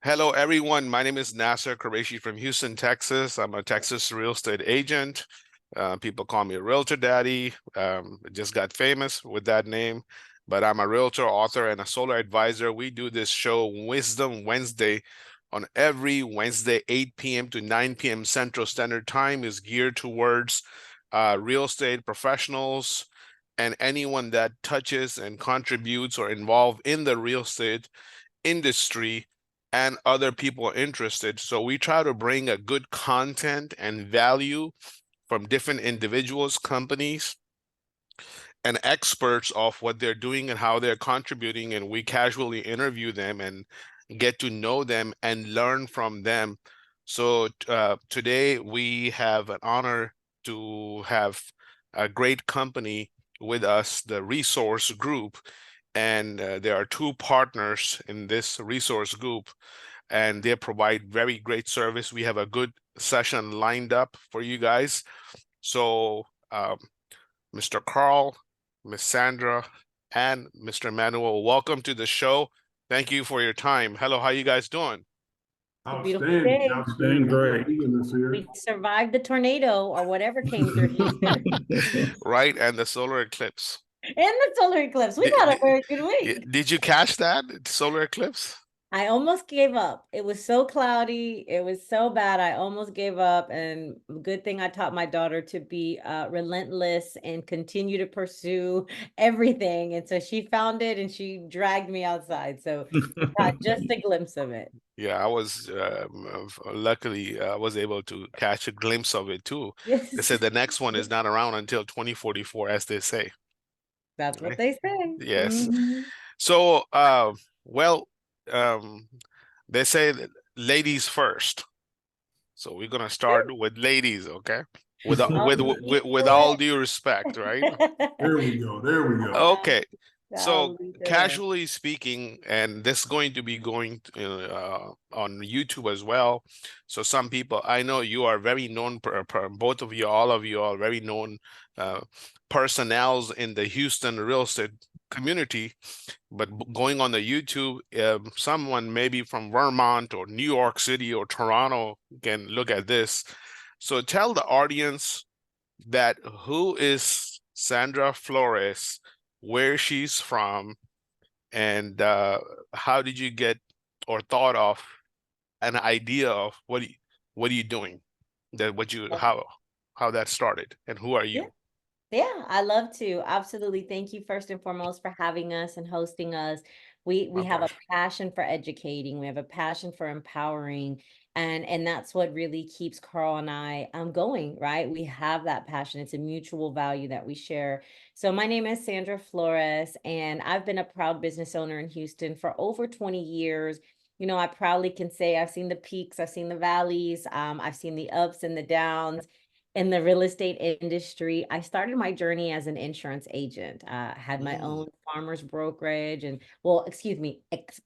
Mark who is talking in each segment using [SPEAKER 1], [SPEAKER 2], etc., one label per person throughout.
[SPEAKER 1] Hello, everyone. My name is Nasir Qureshi from Houston, Texas. I'm a Texas real estate agent. People call me Realtor Daddy. Just got famous with that name, but I'm a realtor, author, and a solar advisor. We do this show, Wisdom Wednesday, on every Wednesday, 8 p.m. to 9 p.m. Central Standard Time, is geared towards real estate professionals and anyone that touches and contributes or involved in the real estate industry and other people interested. So we try to bring a good content and value from different individuals, companies, and experts of what they're doing and how they're contributing. And we casually interview them and get to know them and learn from them. So today we have an honor to have a great company with us, the Resource Group, and there are two partners in this resource group, and they provide very great service. We have a good session lined up for you guys. So Mr. Carl, Miss Sandra, and Mr. Manuel, welcome to the show. Thank you for your time. Hello, how you guys doing?
[SPEAKER 2] It's a beautiful
[SPEAKER 3] Outstanding,
[SPEAKER 2] day.
[SPEAKER 3] outstanding.
[SPEAKER 4] Great.
[SPEAKER 3] Being this here.
[SPEAKER 2] We survived the tornado or whatever came through Houston
[SPEAKER 1] Right, and the solar eclipse.
[SPEAKER 2] and the solar eclipse. We've
[SPEAKER 1] Did,
[SPEAKER 2] had a
[SPEAKER 1] did,
[SPEAKER 2] very good week.
[SPEAKER 1] did you catch that solar eclipse?
[SPEAKER 2] I almost gave up. It was so cloudy. It was so bad. I almost gave up. And good thing I taught my daughter to be relentless and continue to pursue everything. And so she found it and she dragged me outside. So got just a glimpse of it.
[SPEAKER 1] Yeah, I was luckily I was able to catch a glimpse of it too. They
[SPEAKER 2] Yes,
[SPEAKER 1] said the next one is not around until 2044, as they say.
[SPEAKER 2] that's what
[SPEAKER 1] Right?
[SPEAKER 2] they say.
[SPEAKER 1] Yes.
[SPEAKER 2] Mhm.
[SPEAKER 1] So, well, um, they say that ladies first. So we're gonna start with ladies, okay? With
[SPEAKER 2] Oh,
[SPEAKER 1] with all due respect, right?
[SPEAKER 3] There we go. There we go.
[SPEAKER 1] Okay.
[SPEAKER 2] I'll
[SPEAKER 1] So
[SPEAKER 2] leave it there.
[SPEAKER 1] casually speaking, and this is going to be going on YouTube as well. So some people, I know you are very known, both of you, all of you are very known uh, personnels in the Houston real estate community. But going on the YouTube, someone maybe from Vermont or New York City or Toronto can look at this. So tell the audience that who is Sandra Flores, where she's from, and how did you get or thought of an idea of what are you doing, that what you how that started, and who are
[SPEAKER 2] Yeah.
[SPEAKER 1] you?
[SPEAKER 2] Yeah, I love to. Absolutely. Thank you first and foremost for having us and hosting us. We
[SPEAKER 1] My
[SPEAKER 2] have a
[SPEAKER 1] pleasure.
[SPEAKER 2] passion for educating. We have a passion for empowering. And that's what really keeps Carl and I going, right? We have that passion. It's a mutual value that we share. So my name is Sandra Flores, and I've been a proud business owner in Houston for over 20 years. I proudly can say I've seen the peaks, I've seen the valleys, I've seen the ups and the downs in the real estate industry. I started my journey as an insurance agent. Had my
[SPEAKER 1] Mm,
[SPEAKER 2] own farmers brokerage and, well, excuse me,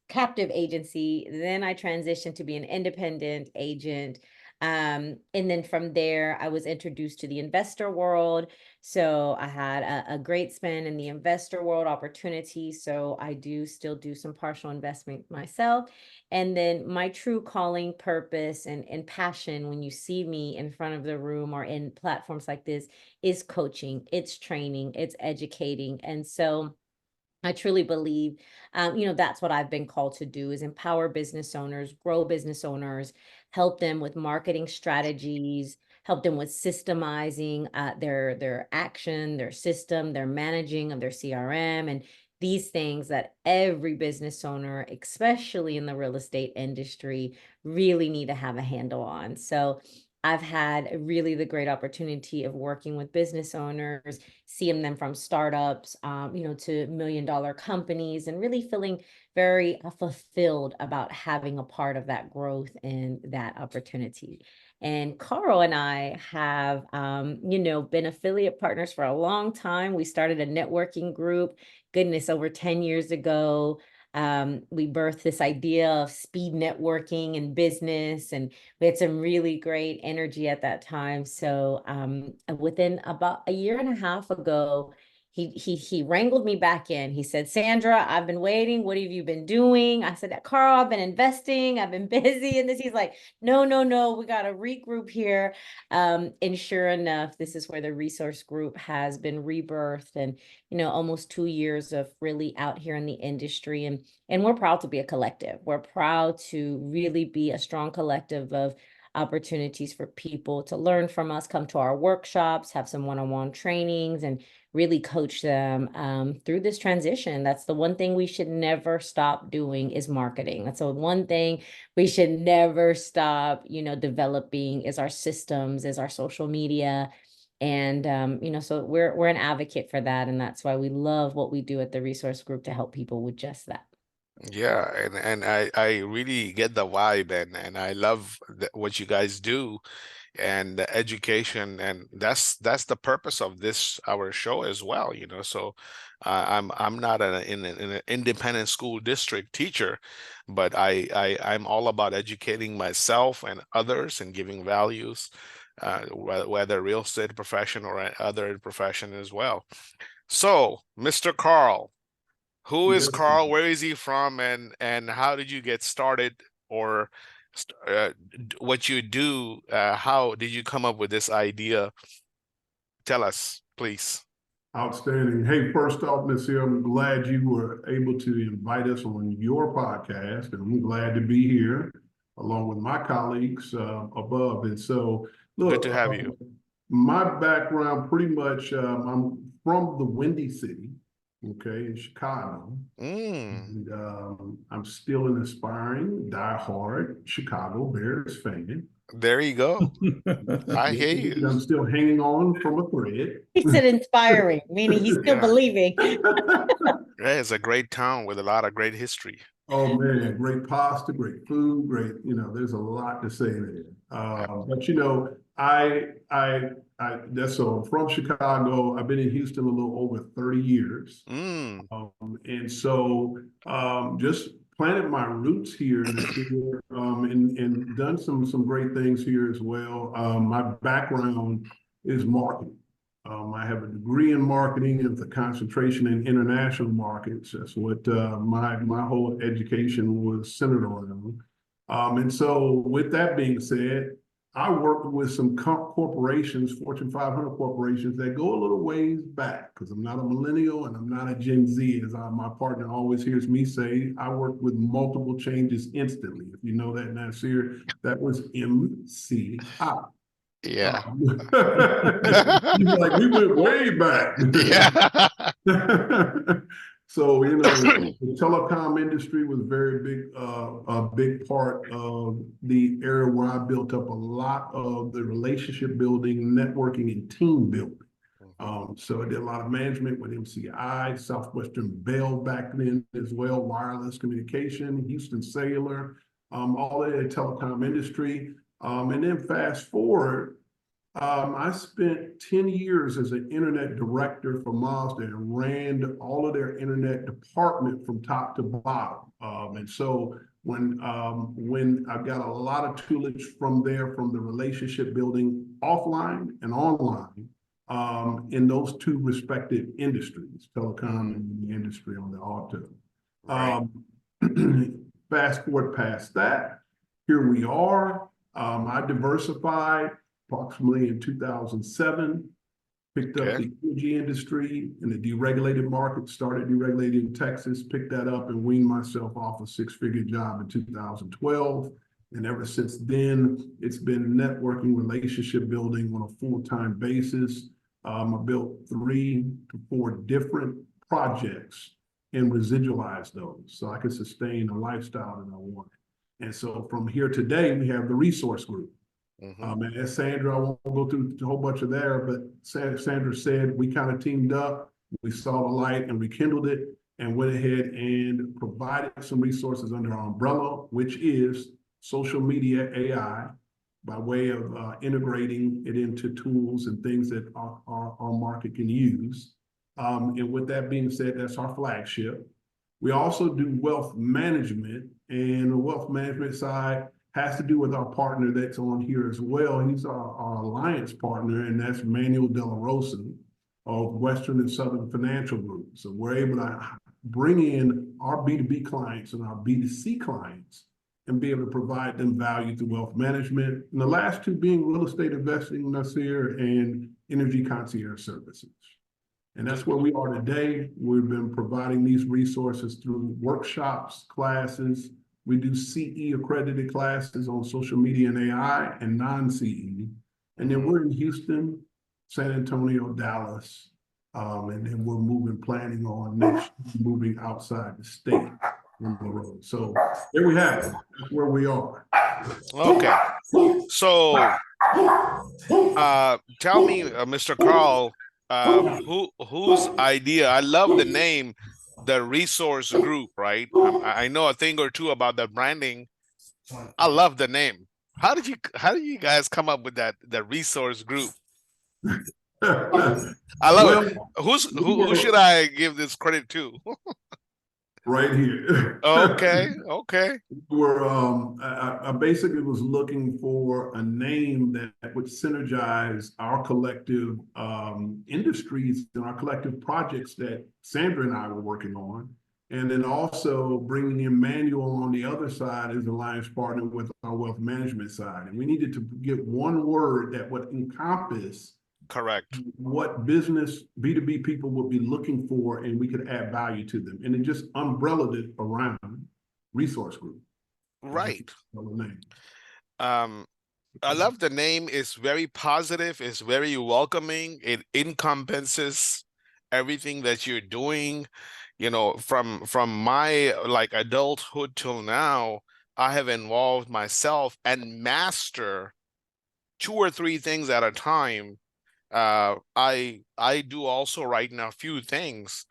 [SPEAKER 2] captive agency. Then I transitioned to be an independent agent. And then from there, I was introduced to the investor world. So I had a great spin in the investor world opportunity. So I do still do some partial investment myself. And then my true calling, purpose, and passion when you see me in front of the room or in platforms like this is coaching, it's training, it's educating. And so I truly believe, that's what I've been called to do is empower business owners, grow business owners, help them with marketing strategies, help them with systemizing their action, their system, their managing of their CRM, and these things that every business owner, especially in the real estate industry, really need to have a handle on. So I've had really the great opportunity of working with business owners, seeing them from startups, to $1 million companies, and really feeling very fulfilled about having a part of that growth and that opportunity. And Carl and I have, been affiliate partners for a long time. We started a networking group, goodness, over 10 years ago. We birthed this idea of speed networking and business, and we had some really great energy at that time. So within about a year and a half ago, he wrangled me back in. He said, Sandra, I've been waiting. What have you been doing? I said, Carl, I've been investing. I've been busy in this. He's like, no, no, no, we got to regroup here. And sure enough, this is where the resource group has been rebirthed, and, you know, almost 2 years of really out here in the industry. And we're proud to be a collective. We're proud to really be a strong collective of opportunities for people to learn from us, come to our workshops, have some one-on-one trainings, and really coach them through this transition. That's the one thing we should never stop doing, is marketing. That's the one thing we should never stop, you know, developing, is our systems, is our social media. And you know, so we're an advocate for that. And that's why we love what we do at the resource group, to help people with just that.
[SPEAKER 1] Yeah, and I really get the vibe, and I love what you guys do, and the education, and that's the purpose of this our show as well, you know. So I'm not in an independent school district teacher, but I'm all about educating myself and others and giving values, whether real estate profession or other profession as well. So, Mr. Carl. Who is
[SPEAKER 3] Yes.
[SPEAKER 1] Carl? Where is he from? And how did you get started, or what you do? How did you come up with this idea? Tell us, please.
[SPEAKER 3] Outstanding. Hey, first off, Nasir, I'm glad you were able to invite us on your podcast, and I'm glad to be here along with my colleagues above. And so,
[SPEAKER 1] Good
[SPEAKER 3] look,
[SPEAKER 1] to have you.
[SPEAKER 3] my background pretty much, I'm from the Windy City, okay, in Chicago.
[SPEAKER 1] Mm,
[SPEAKER 3] And, I'm still an aspiring, diehard Chicago Bears fan.
[SPEAKER 1] there you go. I
[SPEAKER 3] Yes,
[SPEAKER 1] hear
[SPEAKER 3] indeed,
[SPEAKER 1] you.
[SPEAKER 3] I'm still hanging on from a thread.
[SPEAKER 2] He said inspiring, meaning he's still
[SPEAKER 1] Yeah.
[SPEAKER 2] believing.
[SPEAKER 1] Yeah, it's a great town with a lot of great history.
[SPEAKER 3] Oh man, great pasta, great food, great, there's a lot to say there.
[SPEAKER 1] Yeah.
[SPEAKER 3] But that's so I'm from Chicago. I've been in Houston a little over 30 years.
[SPEAKER 1] Mm,
[SPEAKER 3] And so just planted my roots here in this year, and done some great things here as well. My background is marketing. I have a degree in marketing and the concentration in international markets. That's what my whole education was centered around. And so with that being said, I worked with some corporations, Fortune 500 corporations, that go a little ways back, because I'm not a millennial and I'm not a Gen Z, as my partner always hears me say. I work with multiple changes instantly. If you know that, Nasir, that was MCI.
[SPEAKER 1] yeah.
[SPEAKER 3] Like, we went way back.
[SPEAKER 1] Yeah.
[SPEAKER 3] So, the telecom industry was a big part of the area where I built up a lot of the relationship building, networking, and team building. So I did a lot of management with MCI, Southwestern Bell back then as well, wireless communication, Houston Cellular, all of the telecom industry. And then fast forward, I spent 10 years as an internet director for Mazda and ran all of their internet department from top to bottom. And so when I got a lot of tutelage from there, from the relationship building offline and online, in those two respective industries, telecom and the industry on the auto.
[SPEAKER 1] Right.
[SPEAKER 3] Fast forward past that, here we are. I diversified approximately in 2007, picked up
[SPEAKER 1] Okay.
[SPEAKER 3] the energy industry in the deregulated market, started deregulating in Texas, picked that up and weaned myself off a six-figure job in 2012. And ever since then, it's been networking, relationship building on a full-time basis. I built 3 to 4 different projects and residualized those so I could sustain the lifestyle that I wanted. And so from here today, we have the resource group. And as Sandra, I won't go through a whole bunch of there, but Sandra said we kind of teamed up, we saw the light and rekindled it, and went ahead and provided some resources under our umbrella, which is social media AI, by way of integrating it into tools and things that our market can use. And with that being said, that's our flagship. We also do wealth management, and the wealth management side has to do with our partner that's on here as well. He's our alliance partner, and that's Manuel De La Rosa. of Western and Southern financial groups. So we're able to bring in our B2B clients and our B2C clients and be able to provide them value through wealth management. And the last two being real estate investing, Nasir, and energy concierge services. And that's where we are today. We've been providing these resources through workshops, classes. We do CE accredited classes on social media and AI and non-CE. And then we're in Houston, San Antonio, Dallas. And then we're planning on next moving outside the state on the road. So there we have it. That's where we are.
[SPEAKER 1] Okay. So tell me, Mr. Carl, whose idea? I love the name, the resource group, right? I know a thing or two about the branding. I love the name. How did you guys come up with that, the resource group? I love it. Who should I give this credit to?
[SPEAKER 3] Right here.
[SPEAKER 1] Okay.
[SPEAKER 3] Where I basically was looking for a name that would synergize our collective industries and our collective projects that Sandra and I were working on. And then also bringing in Manuel on the other side as alliance partner with our wealth management side. And we needed to get one word that would encompass
[SPEAKER 1] Correct.
[SPEAKER 3] what business B2B people would be looking for, and we could add value to them. And it just umbrellaed it around resource group.
[SPEAKER 1] Right.
[SPEAKER 3] Name.
[SPEAKER 1] I love the name. It's very positive. It's very welcoming. It encompasses everything that you're doing. You know, from my like adulthood till now, I have involved myself and master 2 or 3 things at a time. I do also right now a few things,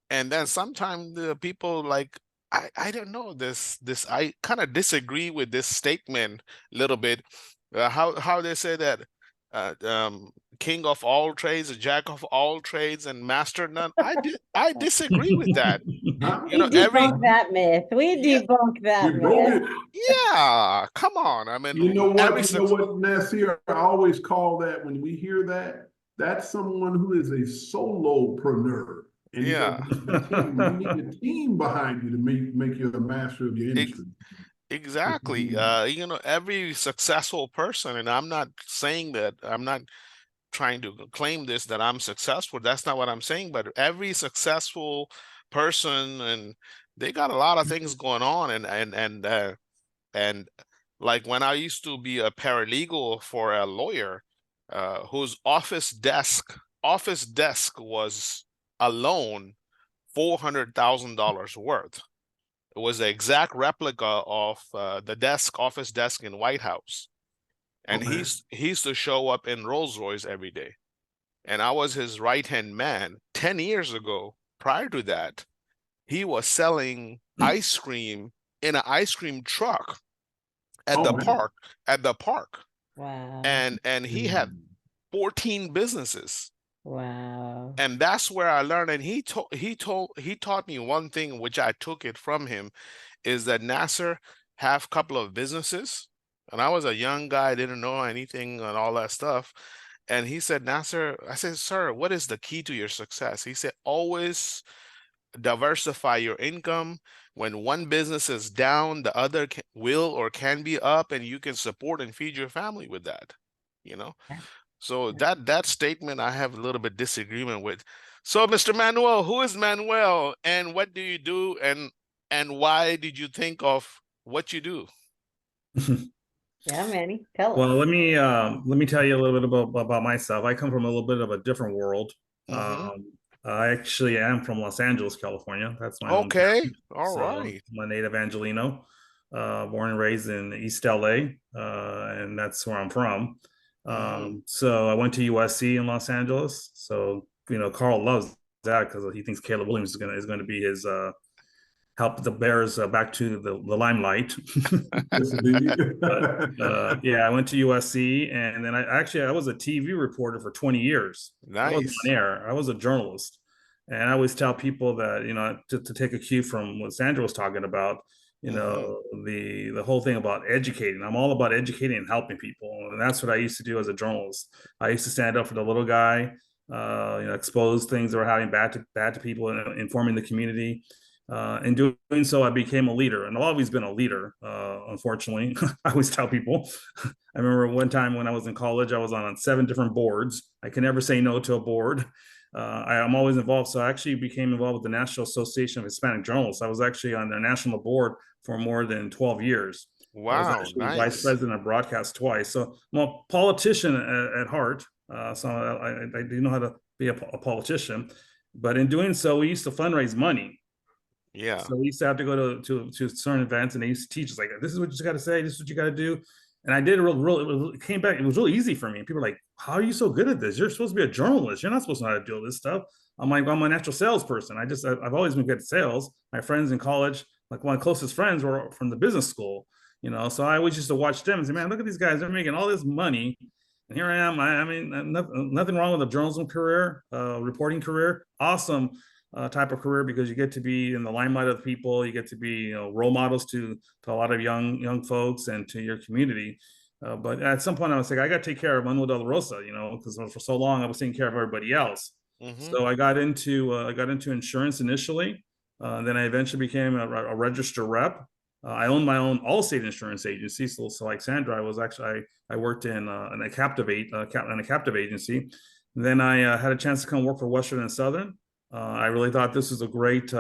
[SPEAKER 1] and then sometimes the people like I don't know this I kind of disagree with this statement a little bit. How they say that king of all trades, jack of all trades, and master none. I disagree with that.
[SPEAKER 2] We debunk that myth. We debunk that myth.
[SPEAKER 1] Yeah, come on. I mean,
[SPEAKER 3] you know what, Nasir? I always call that when we hear that, that's someone who is a solopreneur. And
[SPEAKER 1] yeah,
[SPEAKER 3] you need a team behind you to make you a master of your industry.
[SPEAKER 1] Exactly. You know, every successful person, and I'm not saying that, I'm not trying to claim this that I'm successful. That's not what I'm saying, but every successful person, and they got a lot of things going on, and like when I used to be a paralegal for a lawyer, whose office desk was alone $400,000 worth. It was the exact replica of the office desk in White House. And he used to show up in Rolls Royce every day. And I was his right-hand man. 10 years ago, prior to that, he was selling ice cream in an ice cream truck at the park.
[SPEAKER 2] Wow.
[SPEAKER 1] And he had 14 businesses.
[SPEAKER 2] Wow.
[SPEAKER 1] And that's where I learned. And he taught me one thing, which I took it from him, is that Nasir have a couple of businesses. And I was a young guy, didn't know anything and all that stuff. And he said, Nasir, I said, sir, what is the key to your success? He said, always diversify your income. When one business is down, the other will or can be up, and you can support and feed your family with that, you know? So that statement I have a little bit disagreement with. So Mr. Manuel, who is Manuel, and what do you do, and why did you think of what you do?
[SPEAKER 2] Yeah, Manny, tell us.
[SPEAKER 4] Well, let me tell you a little bit about myself. I come from a little bit of a different world. I actually am from Los Angeles, California. That's my
[SPEAKER 1] okay.
[SPEAKER 4] All right. I'm a native Angelino, born and raised in East LA, and that's where I'm from. So I went to USC in Los Angeles. So Carl loves that because he thinks Caleb Williams is going to be his help the Bears back to the limelight. But, yeah, I went to USC, and then I was a TV reporter for 20 years.
[SPEAKER 1] Nice.
[SPEAKER 4] I was on air. I was a journalist, and I always tell people that to take a cue from what Sandra was talking about. The whole thing about educating. I'm all about educating and helping people, and that's what I used to do as a journalist. I used to stand up for the little guy. expose things that were happening bad to people, and informing the community. In doing so, I became a leader, and I've always been a leader. Unfortunately, I always tell people. I remember one time when I was in college, I was on 7 different boards. I can never say no to a board. I'm always involved. So I actually became involved with the National Association of Hispanic Journalists. I was actually on their national board for more than 12 years. I was
[SPEAKER 1] Wow,
[SPEAKER 4] actually vice
[SPEAKER 1] nice.
[SPEAKER 4] president of broadcast twice. So I'm a politician at heart. So I do know how to be a politician. But in doing so, we used to fundraise money.
[SPEAKER 1] Yeah.
[SPEAKER 4] So we used to have to go to certain events, and they used to teach us like, this is what you got to say, this is what you got to do. And I did it came back. It was really easy for me. People were like, how are you so good at this? You're supposed to be a journalist. You're not supposed to know how to do this stuff. I'm like, I'm a natural salesperson. I've always been good at sales. My friends in college, like my closest friends were from the business school, so I always used to watch them and say, man, look at these guys. They're making all this money. And here I am. I mean, nothing wrong with a journalism career, reporting career. Awesome type of career, because you get to be in the limelight of the people. You get to be role models to a lot of young folks and to your community. But at some point, I was like, I got to take care of Manuel de la Rosa, because for so long I was taking care of everybody else.
[SPEAKER 1] Mm-hmm.
[SPEAKER 4] So I got into insurance initially. Then I eventually became a registered rep. I owned my own Allstate insurance agency. So like Sandra, I worked in a captive agency. Then I had a chance to come work for Western and Southern. I really thought this was a great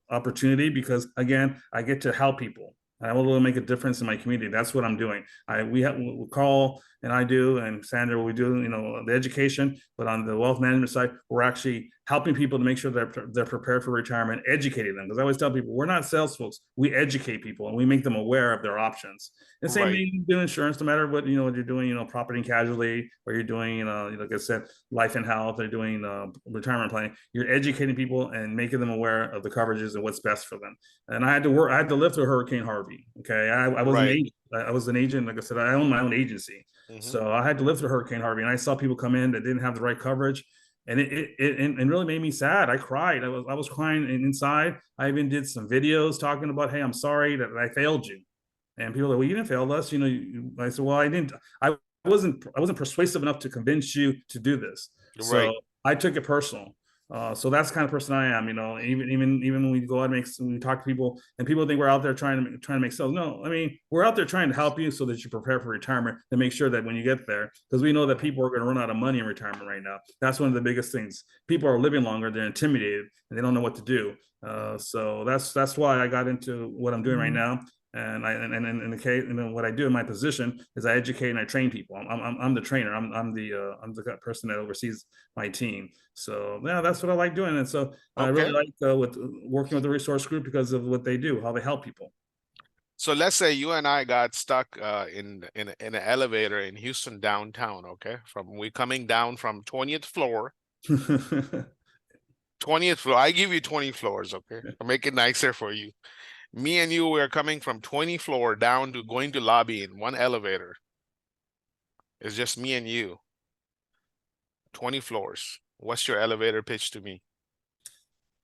[SPEAKER 4] opportunity, because again, I get to help people. I want to make a difference in my community. That's what I'm doing. We Carl and I do, and Sandra, we do, the education, but on the wealth management side, we're actually helping people to make sure that they're prepared for retirement, educating them. Because I always tell people, we're not sales folks. We educate people and we make them aware of their options. And same
[SPEAKER 1] Right.
[SPEAKER 4] thing, you do insurance, no matter what, what you're doing, property and casualty, or you're doing, like I said, life and health, they're doing retirement planning. You're educating people and making them aware of the coverages and what's best for them. And I had to live through Hurricane Harvey. Okay. I was an
[SPEAKER 1] Right.
[SPEAKER 4] agent. I was an agent. Like I said, I own my own agency.
[SPEAKER 1] Mm-hmm.
[SPEAKER 4] So I had to live through Hurricane Harvey, and I saw people come in that didn't have the right coverage. And it really made me sad. I cried. I was crying inside. I even did some videos talking about, hey, I'm sorry that I failed you. And people are like, well, you didn't fail us. I said, well, I didn't. I wasn't persuasive enough to convince you to do this.
[SPEAKER 1] Right.
[SPEAKER 4] So I took it personal. So that's the kind of person I am. Even when we go out and when we talk to people, and people think we're out there trying to make sales. No, I mean, we're out there trying to help you so that you prepare for retirement, and make sure that when you get there, because we know that people are going to run out of money in retirement right now. That's one of the biggest things. People are living longer, they're intimidated, and they don't know what to do. So that's why I got into what I'm doing right now. And in the case, what I do in my position is I educate and I train people. I'm the trainer. I'm the person that oversees my team. So yeah, that's what I like doing. And so I really like with working with the resource group, because of what they do, how they help people.
[SPEAKER 1] So let's say you and I got stuck in an elevator in Houston downtown. Okay, we coming down from 20th floor. 20th floor. I give you 20 floors. Okay, I'll make it nicer for you. Me and you were coming from 20 floor down to going to lobby in one elevator. It's just me and you. 20 floors. What's your elevator pitch to me?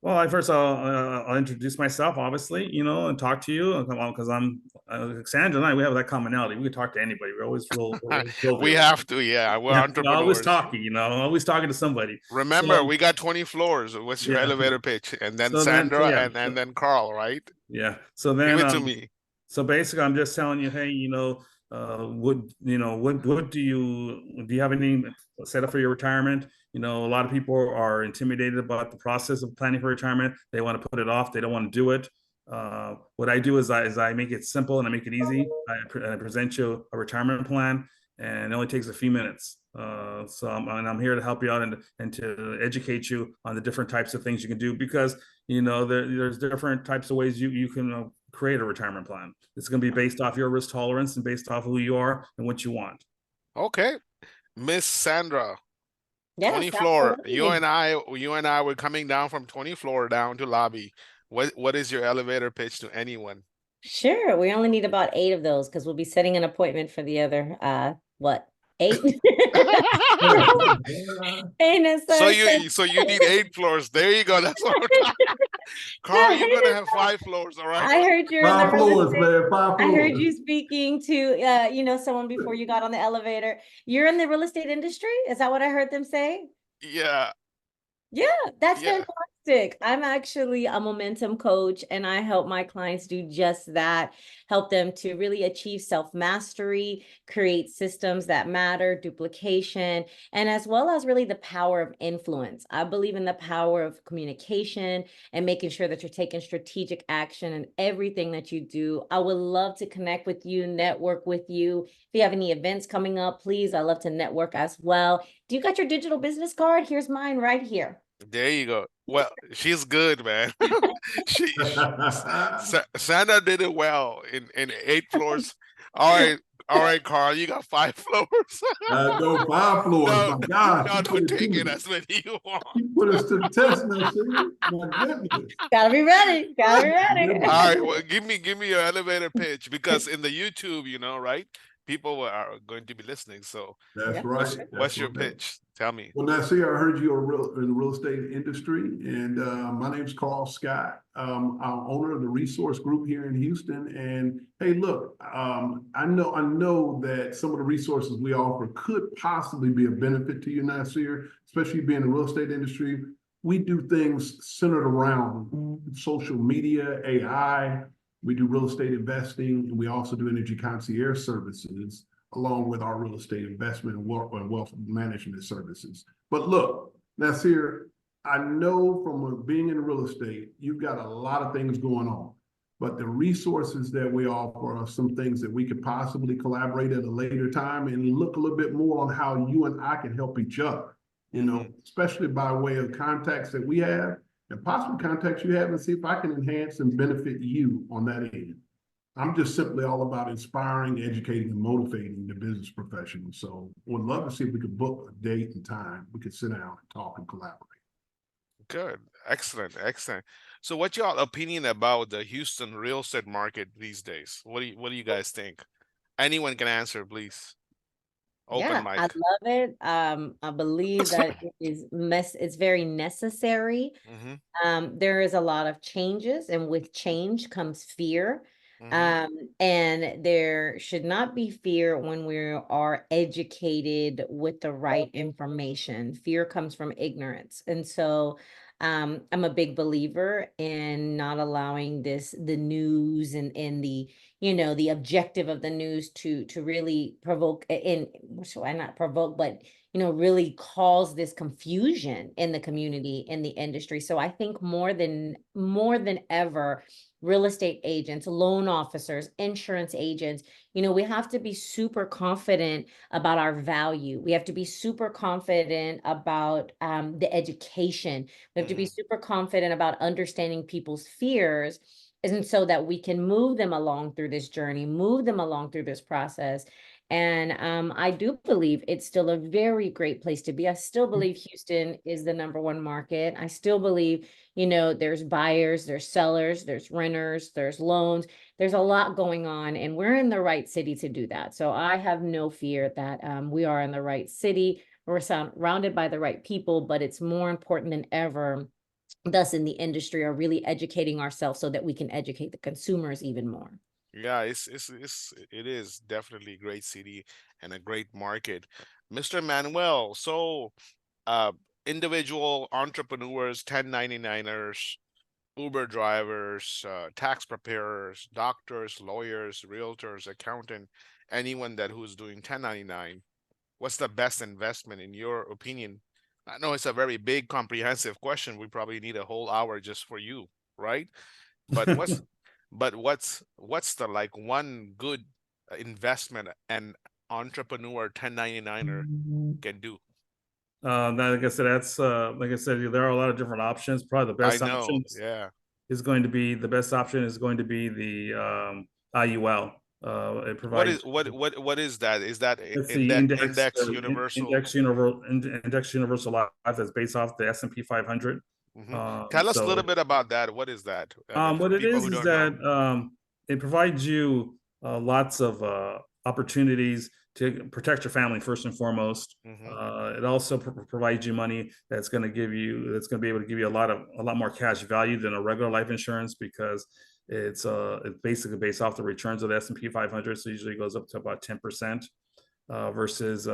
[SPEAKER 4] Well, I'll introduce myself, obviously, and talk to you, because I'm Sandra and I, we have that commonality. We can talk to anybody. We're always real
[SPEAKER 1] We have to, yeah. We're
[SPEAKER 4] always
[SPEAKER 1] entrepreneurs.
[SPEAKER 4] talking, always talking to somebody.
[SPEAKER 1] Remember, we got 20 floors. What's your elevator pitch? And then Sandra and then Carl, right?
[SPEAKER 4] Yeah. So then
[SPEAKER 1] give it to me.
[SPEAKER 4] So basically, I'm just telling you, hey, what do you have anything set up for your retirement? A lot of people are intimidated about the process of planning for retirement. They want to put it off. They don't want to do it. What I do is I make it simple and I make it easy. I present you a retirement plan, and it only takes a few minutes. So I'm here to help you out and to educate you on the different types of things you can do, because there's different types of ways you can create a retirement plan. It's going to be based off your risk tolerance and based off who you are and what you want.
[SPEAKER 1] Okay, Miss Sandra.
[SPEAKER 2] Yes,
[SPEAKER 1] 20 floor.
[SPEAKER 2] absolutely.
[SPEAKER 1] You and I were coming down from 20 floor down to lobby. What is your elevator pitch to anyone?
[SPEAKER 2] Sure. We only need about 8 of those, because we'll be setting an appointment for the other 8? And
[SPEAKER 1] so you need 8 floors. There you go. That's what I'm talking. Carl, you're gonna have 5 floors, all right?
[SPEAKER 2] I heard you're
[SPEAKER 3] 5 floors, man. 5 floors.
[SPEAKER 2] I heard you speaking to someone before you got on the elevator. You're in the real estate industry? Is that what I heard them say?
[SPEAKER 1] Yeah,
[SPEAKER 2] Yeah, that's
[SPEAKER 1] yeah.
[SPEAKER 2] fantastic. I'm actually a momentum coach, and I help my clients do just that, help them to really achieve self-mastery, create systems that matter, duplication, and as well as really the power of influence. I believe in the power of communication and making sure that you're taking strategic action in everything that you do. I would love to connect with you, network with you. If you have any events coming up, please, I love to network as well. Do you got your digital business card? Here's mine right here.
[SPEAKER 1] There you go. Well, she's good, man. Sandra did it well in 8 floors. All right, all right, Carl, you got 5 floors.
[SPEAKER 3] No, 5 floors.
[SPEAKER 1] No,
[SPEAKER 3] My gosh,
[SPEAKER 1] no,
[SPEAKER 3] you
[SPEAKER 1] no,
[SPEAKER 3] put it
[SPEAKER 1] take it
[SPEAKER 3] to,
[SPEAKER 1] as many you want.
[SPEAKER 3] you put us to the test now, Siri. My goodness.
[SPEAKER 2] Gotta be ready. Gotta be
[SPEAKER 1] All
[SPEAKER 2] ready.
[SPEAKER 1] right, well, give me your elevator pitch because in the YouTube, right, people are going to be listening. So,
[SPEAKER 3] That's
[SPEAKER 2] Yeah.
[SPEAKER 3] right. That's
[SPEAKER 1] what's your
[SPEAKER 3] right.
[SPEAKER 1] pitch? Tell me.
[SPEAKER 3] Well, Nasir, I heard you are in the real estate industry, and my name's Carl Scott. I'm owner of the Resource Group here in Houston. And hey, look, I know that some of the resources we offer could possibly be a benefit to you, Nasir, especially being in the real estate industry. We do things centered around social media, AI. We do real estate investing, and we also do energy concierge services along with our real estate investment and wealth management services. But look, Nasir, I know from being in real estate, you've got a lot of things going on, but the resources that we offer are some things that we could possibly collaborate at a later time and look a little bit more on how you and I can help each other, especially by way of contacts that we have and possible contacts you have, and see if I can enhance and benefit you on that end. I'm just simply all about inspiring, educating, and motivating the business professionals. So would love to see if we could book a date and time. We could sit down and talk and collaborate.
[SPEAKER 1] Good. Excellent. Excellent. So what's your opinion about the Houston real estate market these days? What do you guys think? Anyone can answer, please. Open
[SPEAKER 2] Yeah, I
[SPEAKER 1] mic.
[SPEAKER 2] love it. I believe that it's very necessary. There is a lot of changes, and with change comes fear. And there should not be fear when we are educated with the right information. Fear comes from ignorance. And so I'm a big believer in not allowing the news and the objective of the news to really provoke in, so I not provoke, but really cause this confusion in the community, in the industry. So I think more than ever, real estate agents, loan officers, insurance agents, we have to be super confident about our value. We have to be super confident about the education. We have to be super confident about understanding people's fears, and so that we can move them along through this journey, move them along through this process. And I do believe it's still a very great place to be. I still believe Houston is the #1 market. I still believe, there's buyers, there's sellers, there's renters, there's loans. There's a lot going on, and we're in the right city to do that. So I have no fear that we are in the right city. We're surrounded by the right people, but it's more important than ever, thus in the industry, are really educating ourselves so that we can educate the consumers even more.
[SPEAKER 1] Yeah, it is definitely a great city and a great market. Mr. Manuel, so uh individual entrepreneurs, 1099ers, Uber drivers, tax preparers, doctors, lawyers, realtors, accountant, anyone who's doing 1099, what's the best investment in your opinion? I know it's a very big, comprehensive question. We probably need a whole hour just for you, right? But what's the one good investment an entrepreneur 1099er can do?
[SPEAKER 4] Like I said, like I said, there are a lot of different options. Probably the
[SPEAKER 1] I
[SPEAKER 4] best
[SPEAKER 1] know,
[SPEAKER 4] options
[SPEAKER 1] yeah.
[SPEAKER 4] is going to be the IUL. It provides
[SPEAKER 1] What is that? Is that
[SPEAKER 4] it's the
[SPEAKER 1] index universal?
[SPEAKER 4] index universal life that's based off the S&P 500.
[SPEAKER 1] Tell us a
[SPEAKER 4] So
[SPEAKER 1] little bit about that. What is that? I mean, for
[SPEAKER 4] what it
[SPEAKER 1] people who
[SPEAKER 4] is
[SPEAKER 1] don't know.
[SPEAKER 4] that it provides you lots of opportunities to protect your family first and foremost. It also provides you money that's going to be able to give you a lot more cash value than a regular life insurance, because it's basically based off the returns of the S&P 500. So usually it goes up to about 10%. versus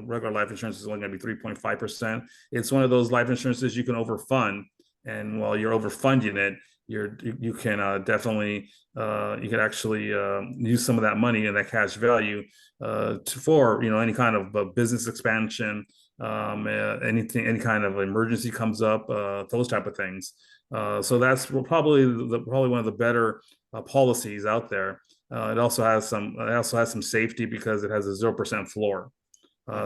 [SPEAKER 4] regular life insurance is only going to be 3.5%. It's one of those life insurances you can overfund, and while you're overfunding it, you can definitely you can actually use some of that money and that cash value for any kind of business expansion, any kind of emergency comes up, those type of things. So that's probably one of the better policies out there. It also has some safety because it has a 0% floor.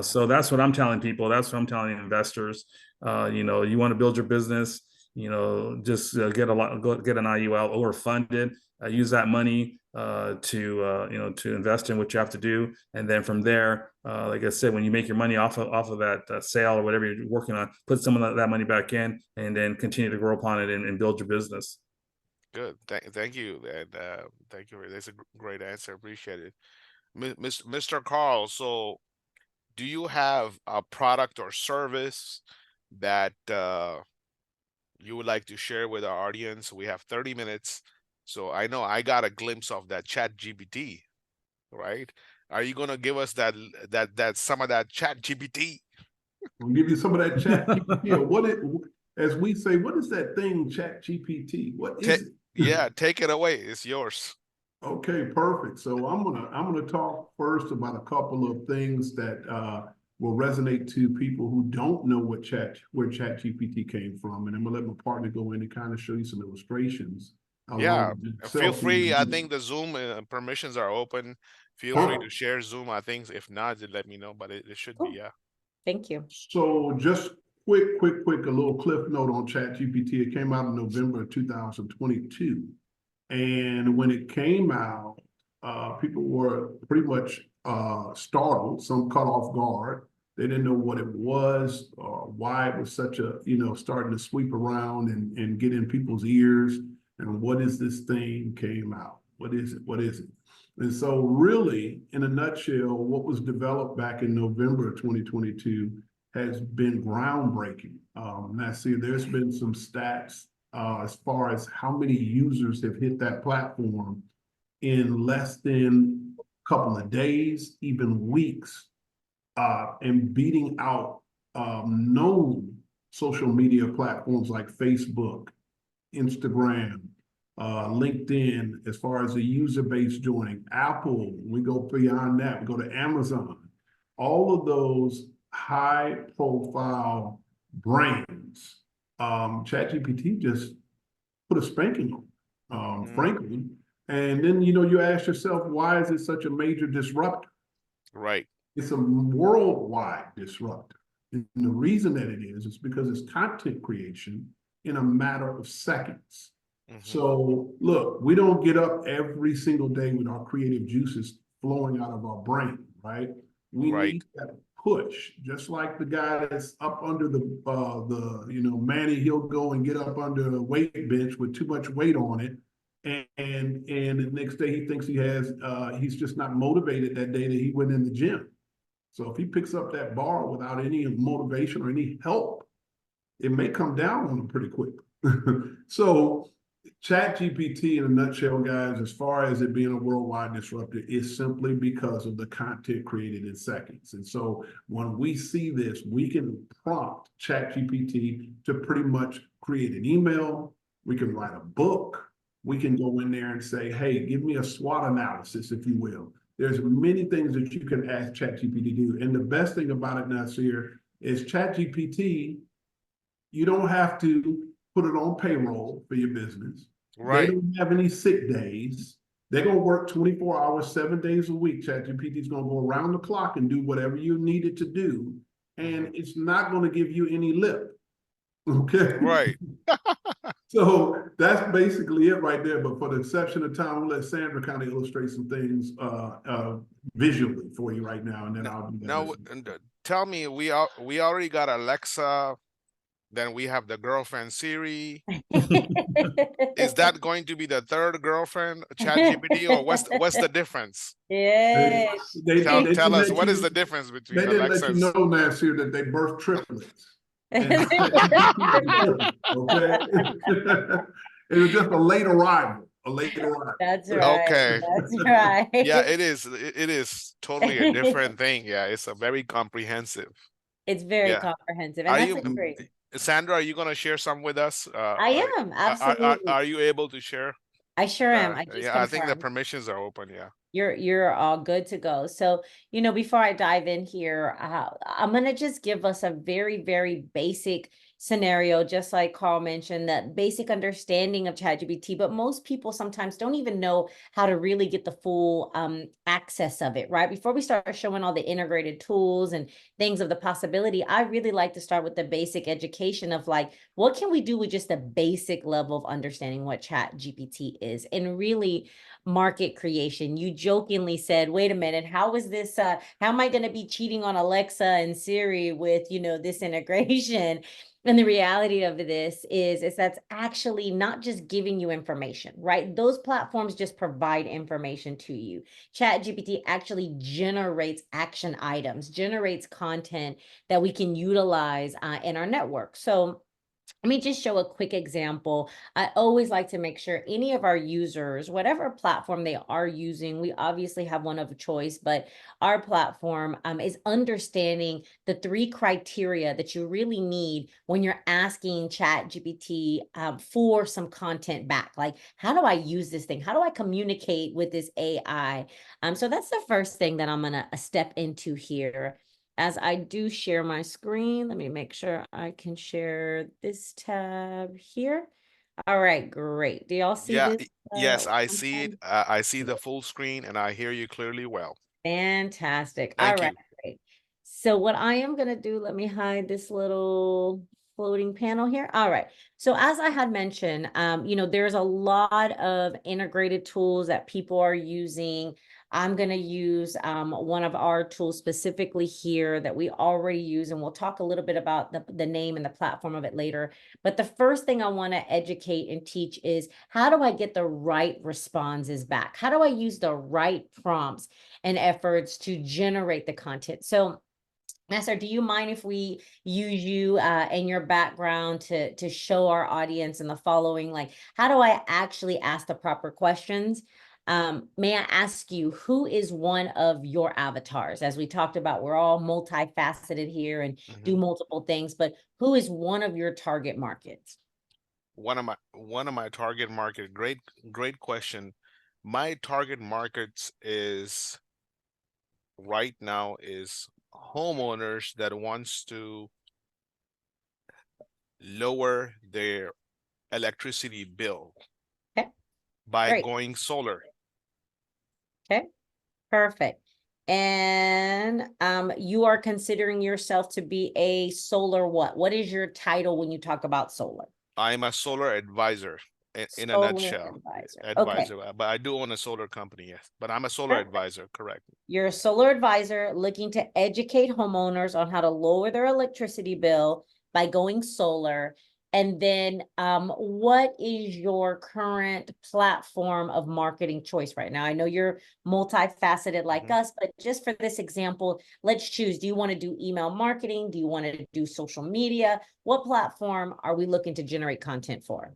[SPEAKER 4] So that's what I'm telling people. That's what I'm telling investors. You want to build your business. Just get an IUL overfunded. Use that money to invest in what you have to do, and then from there, like I said, when you make your money off of that sale or whatever you're working on, put some of that money back in, and then continue to grow upon it and build your business.
[SPEAKER 1] Good. Thank you. And thank you. That's a great answer. Appreciate it. Mr. Carl, so do you have a product or service that you would like to share with our audience? We have 30 minutes. So I know I got a glimpse of that Chat GPT, right? Are you gonna give us that some of that Chat GPT?
[SPEAKER 3] We'll give you some of that Chat GPT. As we say, what is that thing, Chat GPT? What is it?
[SPEAKER 1] Yeah, take it away. It's yours.
[SPEAKER 3] Okay, perfect. So I'm gonna talk first about a couple of things that will resonate to people who don't know where ChatGPT came from, and I'm gonna let my partner go in and kind of show you some illustrations.
[SPEAKER 1] Yeah, feel free. I think the Zoom permissions are open. Feel free to share Zoom. I think if not, just let me know. But it should be, yeah.
[SPEAKER 2] Thank you.
[SPEAKER 3] So just quick, a little cliff note on ChatGPT. It came out in November of 2022. And when it came out, people were pretty much startled, some caught off guard. They didn't know what it was or why it was such a, starting to sweep around and get in people's ears. And what is this thing came out? What is it? What is it? And so really, in a nutshell, what was developed back in November of 2022 has been groundbreaking. Nasir, there's been some stats as far as how many users have hit that platform in less than a couple of days, even weeks, and beating out known social media platforms like Facebook, Instagram, LinkedIn, as far as the user base joining, Apple, we go beyond that, we go to Amazon. All of those high profile brands, ChatGPT just put a spanking on, frankly. And then, you ask yourself, why is it such a major disruptor?
[SPEAKER 1] Right.
[SPEAKER 3] It's a worldwide disruptor. And the reason that it is because it's content creation in a matter of seconds. So look, we don't get up every single day with our creative juices flowing out of our brain, right? We need that push, just like the guy that's up under the Manny, he'll go and get up under a weight bench with too much weight on it. And the next day he thinks he's just not motivated that day that he went in the gym. So if he picks up that bar without any motivation or any help, it may come down on him pretty quick. So ChatGPT in a nutshell, guys, as far as it being a worldwide disruptor, is simply because of the content created in seconds. And so when we see this, we can prompt ChatGPT to pretty much create an email. We can write a book. We can go in there and say, hey, give me a SWOT analysis, if you will. There's many things that you can ask ChatGPT to do. And the best thing about it, Nasir, is ChatGPT, you don't have to put it on payroll for your business.
[SPEAKER 1] Right.
[SPEAKER 3] They don't have any sick days. They're going to work 24 hours, 7 days a week. ChatGPT is going to go around the clock and do whatever you need it to do. And it's not going to give you any lip. Okay.
[SPEAKER 1] Right.
[SPEAKER 3] So that's basically it right there. But for the exception of time, we'll let Sandra kind of illustrate some things visually for you right now. And then I'll do that.
[SPEAKER 1] Now, tell me, we already got Alexa. Then we have the girlfriend Siri. Is that going to be the third girlfriend, ChatGPT, or what's the difference?
[SPEAKER 2] Yes.
[SPEAKER 1] Tell us, what is the difference between
[SPEAKER 3] They didn't
[SPEAKER 1] Alexa
[SPEAKER 3] let you know, Nasir, that they birthed triplets. Okay. It was just a late arrival. a later life.
[SPEAKER 2] That's right.
[SPEAKER 1] Okay.
[SPEAKER 2] That's right.
[SPEAKER 1] Yeah, it is totally a different thing. Yeah, it's a very comprehensive.
[SPEAKER 2] It's very
[SPEAKER 1] Yeah.
[SPEAKER 2] comprehensive, and
[SPEAKER 1] Are
[SPEAKER 2] that's
[SPEAKER 1] you,
[SPEAKER 2] a great.
[SPEAKER 1] Sandra, are you gonna share some with us?
[SPEAKER 2] I am absolutely.
[SPEAKER 1] Are you able to share?
[SPEAKER 2] I sure am. I just
[SPEAKER 1] Yeah, I think the
[SPEAKER 2] confirmed.
[SPEAKER 1] permissions are open. Yeah.
[SPEAKER 2] You're all good to go. So, before I dive in here, I'm gonna just give us a very, very basic scenario, just like Carl mentioned, that basic understanding of ChatGPT. But most people sometimes don't even know how to really get the full access of it, right? Before we start showing all the integrated tools and things of the possibility, I really like to start with the basic education of like, what can we do with just a basic level of understanding what ChatGPT is, and really market creation. You jokingly said, wait a minute, how is this, how am I going to be cheating on Alexa and Siri with, this integration? And the reality of this is that's actually not just giving you information, right? Those platforms just provide information to you. ChatGPT actually generates action items, generates content that we can utilize in our network. So let me just show a quick example. I always like to make sure any of our users, whatever platform they are using, we obviously have one of choice, but our platform is understanding the 3 criteria that you really need when you're asking ChatGPT for some content back. Like, how do I use this thing? How do I communicate with this AI? So that's the first thing that I'm going to step into here. As I do share my screen, let me make sure I can share this tab here. All right, great. Do y'all see
[SPEAKER 1] Yeah.
[SPEAKER 2] this?
[SPEAKER 1] Yes, I
[SPEAKER 2] On
[SPEAKER 1] see it.
[SPEAKER 2] time?
[SPEAKER 1] I see the full screen and I hear you clearly well.
[SPEAKER 2] Fantastic. All
[SPEAKER 1] Thank
[SPEAKER 2] right,
[SPEAKER 1] you.
[SPEAKER 2] great. So what I am going to do, let me hide this little floating panel here. All right. So as I had mentioned, there's a lot of integrated tools that people are using. I'm going to use one of our tools specifically here that we already use, and we'll talk a little bit about the name and the platform of it later. But the first thing I want to educate and teach is, how do I get the right responses back? How do I use the right prompts and efforts to generate the content? So Nasir, do you mind if we use you and your background to show our audience and the following, like, how do I actually ask the proper questions? May I ask you, who is one of your avatars? As we talked about, we're all multifaceted here and do
[SPEAKER 1] Mhm.
[SPEAKER 2] multiple things, but who is one of your target markets?
[SPEAKER 1] One of my target market. Great question. My target markets is right now is homeowners that wants to lower their electricity bill
[SPEAKER 2] Okay,
[SPEAKER 1] by
[SPEAKER 2] great.
[SPEAKER 1] going solar.
[SPEAKER 2] Okay, perfect. And you are considering yourself to be a solar what? What is your title when you talk about solar?
[SPEAKER 1] I'm a solar advisor in a
[SPEAKER 2] Solar
[SPEAKER 1] nutshell.
[SPEAKER 2] advisor. Okay,
[SPEAKER 1] Advisor, but I do own a solar company, yes. But I'm a solar
[SPEAKER 2] perfect.
[SPEAKER 1] advisor, correct.
[SPEAKER 2] You're a solar advisor looking to educate homeowners on how to lower their electricity bill by going solar. And then what is your current platform of marketing choice right now? I know you're multifaceted like
[SPEAKER 1] Mhm.
[SPEAKER 2] us, but just for this example, let's choose. Do you want to do email marketing? Do you want to do social media? What platform are we looking to generate content for?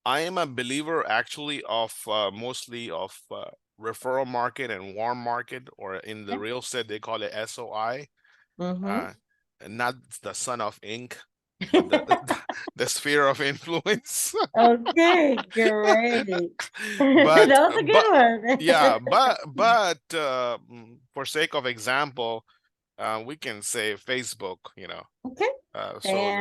[SPEAKER 1] I am a believer actually of mostly of referral market and warm market, or in the
[SPEAKER 2] Okay.
[SPEAKER 1] real estate they call it SOI.
[SPEAKER 2] Mm-hmm.
[SPEAKER 1] And not the son of ink, but the sphere of influence.
[SPEAKER 2] Okay, great.
[SPEAKER 1] But
[SPEAKER 2] That was a
[SPEAKER 1] but
[SPEAKER 2] good
[SPEAKER 1] yeah,
[SPEAKER 2] one.
[SPEAKER 1] for sake of example, we can say Facebook,
[SPEAKER 2] Okay,
[SPEAKER 1] so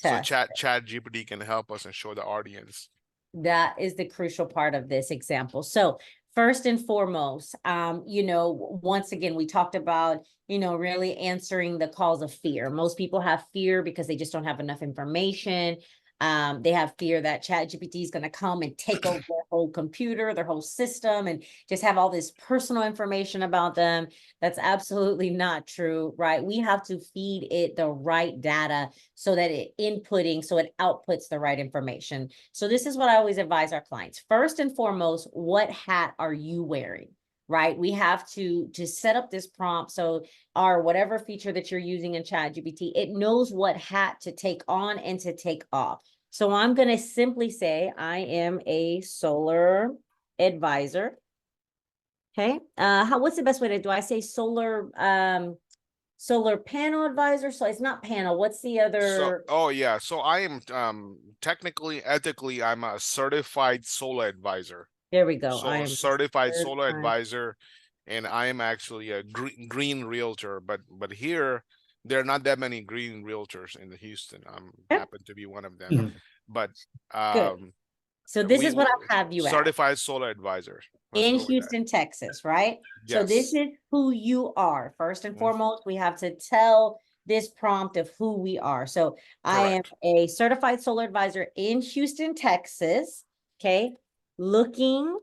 [SPEAKER 2] fantastic.
[SPEAKER 1] chat GPT can help us and show the audience.
[SPEAKER 2] That is the crucial part of this example. So first and foremost, once again, we talked about, really answering the calls of fear. Most people have fear because they just don't have enough information. They have fear that ChatGPT is going to come and take over their whole computer, their whole system, and just have all this personal information about them. That's absolutely not true, right? We have to feed it the right data so that so it outputs the right information. So this is what I always advise our clients. First and foremost, what hat are you wearing? Right? We have to set up this prompt so our whatever feature that you're using in ChatGPT, it knows what hat to take on and to take off. So I'm going to simply say I am a solar advisor. Okay, what's the best way to do? I say solar panel advisor. So it's not panel. What's the
[SPEAKER 1] So,
[SPEAKER 2] other?
[SPEAKER 1] oh yeah, so I am technically, ethically, I'm a certified solar advisor.
[SPEAKER 2] There we go. I
[SPEAKER 1] So
[SPEAKER 2] am
[SPEAKER 1] certified solar
[SPEAKER 2] certified.
[SPEAKER 1] advisor, and I am actually a green realtor. But here there are not that many green realtors in Houston. I'm
[SPEAKER 2] Yep.
[SPEAKER 1] happen to be one of them.
[SPEAKER 4] Mhm.
[SPEAKER 1] But
[SPEAKER 2] Good. So this is what I'll have you at.
[SPEAKER 1] certified solar advisor. Let's
[SPEAKER 2] In
[SPEAKER 1] go with that.
[SPEAKER 2] Houston, Texas, right? So this
[SPEAKER 1] Yes.
[SPEAKER 2] is who you are. First and
[SPEAKER 1] Mhm.
[SPEAKER 2] foremost, we have to tell this prompt of who we are. So I am
[SPEAKER 1] Correct.
[SPEAKER 2] a certified solar advisor in Houston, Texas. Okay. Looking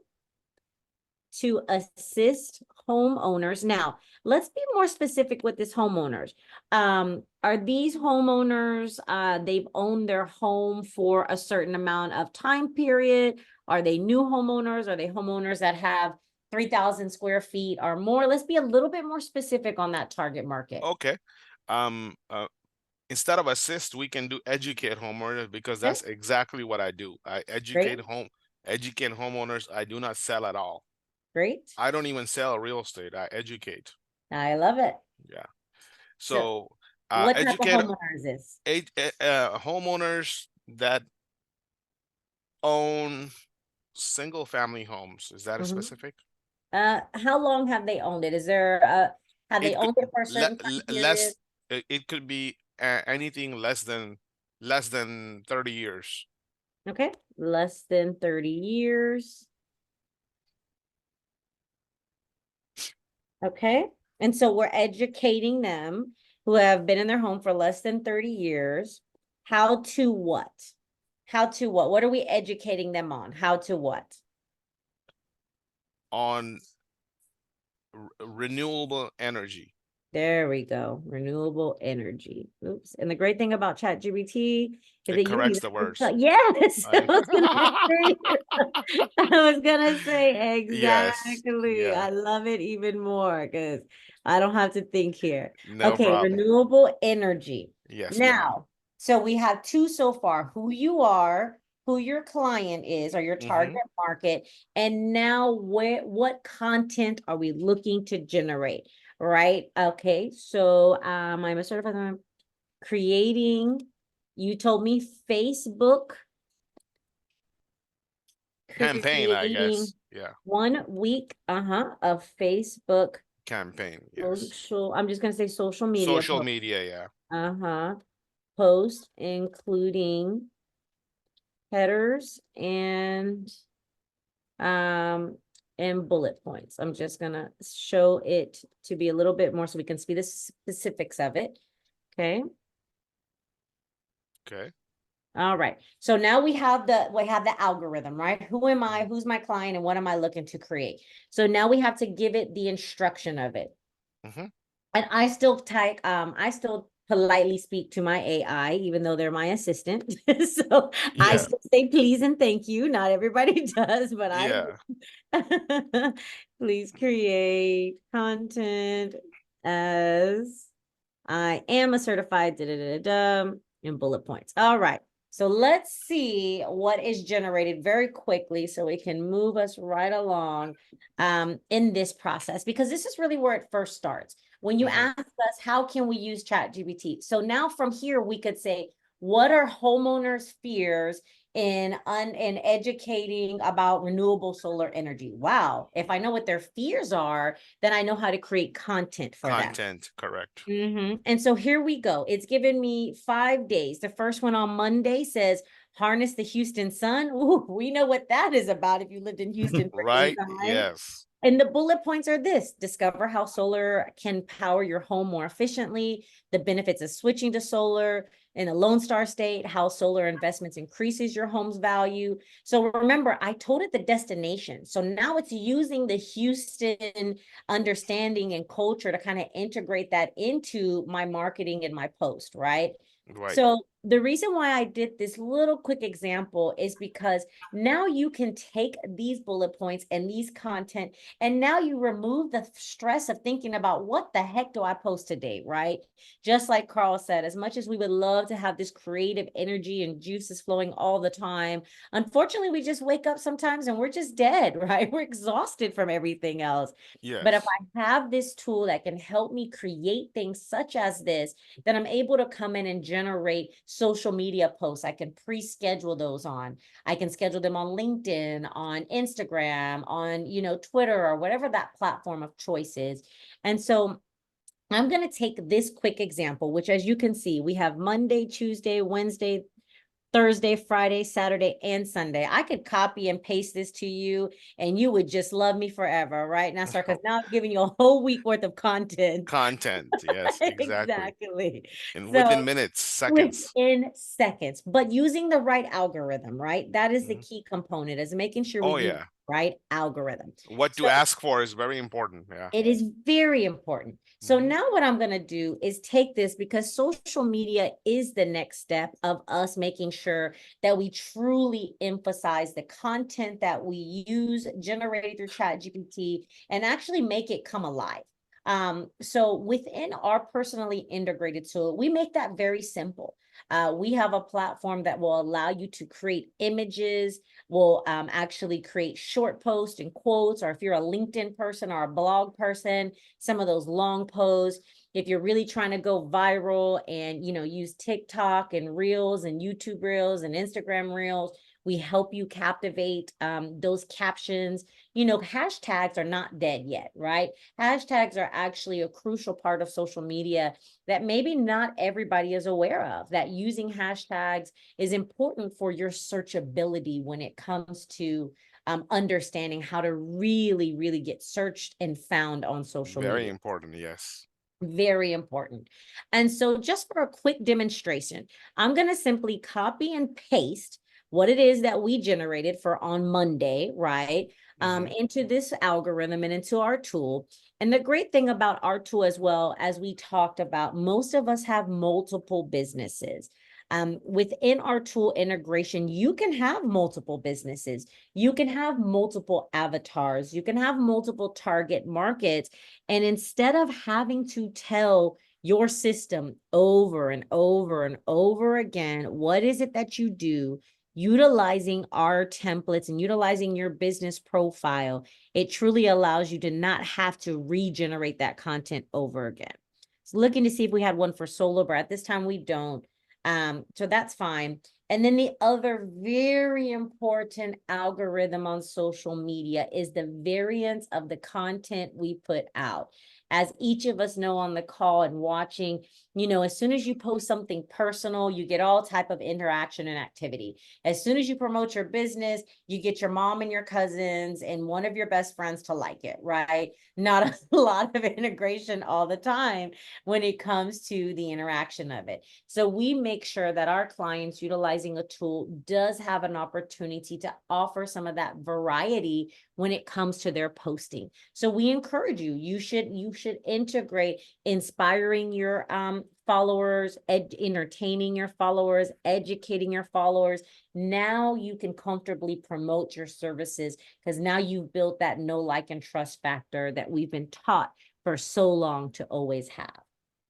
[SPEAKER 2] to assist homeowners. Now, let's be more specific with this homeowners. Are these homeowners, they've owned their home for a certain amount of time period? Are they new homeowners? Are they homeowners that have 3,000 square feet or more? Let's be a little bit more specific on that target market.
[SPEAKER 1] Okay. Um, Instead of assist, we can do educate homeowners, because
[SPEAKER 2] Okay.
[SPEAKER 1] that's exactly what I do. I
[SPEAKER 2] Great.
[SPEAKER 1] educate homeowners. I do not sell at all.
[SPEAKER 2] Great.
[SPEAKER 1] I don't even sell real estate. I educate.
[SPEAKER 2] I love it.
[SPEAKER 1] Yeah.
[SPEAKER 2] So
[SPEAKER 1] So
[SPEAKER 2] what type of
[SPEAKER 1] educate
[SPEAKER 2] homeowner is this?
[SPEAKER 1] homeowners that own single family homes. Is that a
[SPEAKER 2] Mhm.
[SPEAKER 1] specific?
[SPEAKER 2] How long have they owned it? Is there have they
[SPEAKER 1] It could
[SPEAKER 2] owned it for a certain time period?
[SPEAKER 1] less. It could be anything less than 30 years.
[SPEAKER 2] Okay, less than 30 years. Okay, and so we're educating them who have been in their home for less than 30 years. How to what? How to what? What are we educating them on? How to what?
[SPEAKER 1] On renewable energy.
[SPEAKER 2] There we go. Renewable energy. Oops. And the great thing about ChatGPT is
[SPEAKER 1] It
[SPEAKER 2] that you don't
[SPEAKER 1] corrects
[SPEAKER 2] even
[SPEAKER 1] the
[SPEAKER 2] have to
[SPEAKER 1] words.
[SPEAKER 2] tell- Yes, I
[SPEAKER 1] I-
[SPEAKER 2] was gonna say, I was gonna say
[SPEAKER 1] Yes.
[SPEAKER 2] exactly.
[SPEAKER 1] Yeah.
[SPEAKER 2] I love it even more because I don't have to think here.
[SPEAKER 1] No
[SPEAKER 2] Okay,
[SPEAKER 1] problem.
[SPEAKER 2] renewable energy.
[SPEAKER 1] Yes, ma'am.
[SPEAKER 2] Now, so we have two so far, who you are, who your client is, or your target market, and now what content are we looking to generate? Right. Okay. So I'm a certified I'm creating, you told me Facebook
[SPEAKER 1] Campaign, I
[SPEAKER 2] creating
[SPEAKER 1] guess. Yeah.
[SPEAKER 2] 1 week of Facebook
[SPEAKER 1] Campaign. Yes.
[SPEAKER 2] social, I'm just gonna say social media
[SPEAKER 1] Social media. Yeah.
[SPEAKER 2] post, including headers and bullet points. I'm just gonna show it to be a little bit more so we can see the specifics of it. Okay.
[SPEAKER 1] Okay.
[SPEAKER 2] All right. So now we have the algorithm, right? Who am I? Who's my client? And what am I looking to create? So now we have to give it the instruction of it.
[SPEAKER 1] Mhm.
[SPEAKER 2] And I still politely speak to my AI, even though they're my assistant. So I
[SPEAKER 1] Yeah.
[SPEAKER 2] still say please and thank you. Not everybody does, but
[SPEAKER 1] Yeah.
[SPEAKER 2] please create content as I am a certified in bullet points. All right. So let's see what is generated very quickly so we can move us right along in this process, because this is really where it first starts. When you ask us, how can we use ChatGPT? So now from here, we could say, what are homeowners' fears in educating about renewable solar energy? Wow. If I know what their fears are, then I know how to create content for that.
[SPEAKER 1] Content. Correct.
[SPEAKER 2] And so here we go. It's given me 5 days. The first one on Monday says, harness the Houston sun. Ooh, we know what that is about if you lived in Houston for any
[SPEAKER 1] Right.
[SPEAKER 2] time.
[SPEAKER 1] Yes.
[SPEAKER 2] And the bullet points are this: discover how solar can power your home more efficiently, the benefits of switching to solar in a Lone Star state, how solar investments increases your home's value. So remember, I told it the destination. So now it's using the Houston understanding and culture to kind of integrate that into my marketing and my post, right?
[SPEAKER 1] Right.
[SPEAKER 2] So the reason why I did this little quick example is because now you can take these bullet points and these content, and now you remove the stress of thinking about what the heck do I post today, right? Just like Carl said, as much as we would love to have this creative energy and juices flowing all the time, unfortunately, we just wake up sometimes and we're just dead, right? We're exhausted from everything else. But if
[SPEAKER 1] Yes.
[SPEAKER 2] I have this tool that can help me create things such as this, then I'm able to come in and generate social media posts. I can pre-schedule those on. I can schedule them on LinkedIn, on Instagram, on, Twitter, or whatever that platform of choice is. And so I'm going to take this quick example, which, as you can see, we have Monday, Tuesday, Wednesday, Thursday, Friday, Saturday, and Sunday. I could copy and paste this to you and you would just love me forever, right, Nasser? Because now I'm giving you a whole week worth of content.
[SPEAKER 1] Content. Yes, exactly.
[SPEAKER 2] Exactly.
[SPEAKER 1] And
[SPEAKER 2] So
[SPEAKER 1] within minutes, seconds.
[SPEAKER 2] within seconds, but using the right algorithm, right? That is the
[SPEAKER 1] Mhm.
[SPEAKER 2] key component, is making sure we
[SPEAKER 1] Oh,
[SPEAKER 2] use
[SPEAKER 1] yeah.
[SPEAKER 2] the right algorithm.
[SPEAKER 1] What to
[SPEAKER 2] So
[SPEAKER 1] ask for is very important. Yeah.
[SPEAKER 2] it is very important. So
[SPEAKER 1] Mhm.
[SPEAKER 2] now what I'm going to do is take this, because social media is the next step of us making sure that we truly emphasize the content that we use generated through ChatGPT and actually make it come alive. So within our personally integrated tool, we make that very simple. We have a platform that will allow you to create images, will actually create short posts and quotes, or if you're a LinkedIn person or a blog person, some of those long posts. If you're really trying to go viral and, use TikTok and Reels and YouTube Reels and Instagram Reels, we help you captivate those captions. Hashtags are not dead yet, right? Hashtags are actually a crucial part of social media that maybe not everybody is aware of, that using hashtags is important for your searchability when it comes to understanding how to really, really get searched and found on social
[SPEAKER 1] Very
[SPEAKER 2] media.
[SPEAKER 1] important. Yes.
[SPEAKER 2] Very important. And so just for a quick demonstration, I'm going to simply copy and paste what it is that we generated for on Monday, right?
[SPEAKER 1] Mhm.
[SPEAKER 2] Into this algorithm and into our tool. And the great thing about our tool, as well as we talked about, most of us have multiple businesses. Within our tool integration, you can have multiple businesses. You can have multiple avatars. You can have multiple target markets. And instead of having to tell your system over and over and over again, what is it that you do, utilizing our templates and utilizing your business profile, it truly allows you to not have to regenerate that content over again. So looking to see if we had one for solo, but at this time we don't. So that's fine. And then the other very important algorithm on social media is the variance of the content we put out. As each of us know on the call and watching, as soon as you post something personal, you get all type of interaction and activity. As soon as you promote your business, you get your mom and your cousins and one of your best friends to like it, right? Not a lot of integration all the time when it comes to the interaction of it. So we make sure that our clients utilizing a tool does have an opportunity to offer some of that variety when it comes to their posting. So we encourage you, you should integrate inspiring your followers, entertaining your followers, educating your followers. Now you can comfortably promote your services because now you've built that know, like, and trust factor that we've been taught for so long to always have.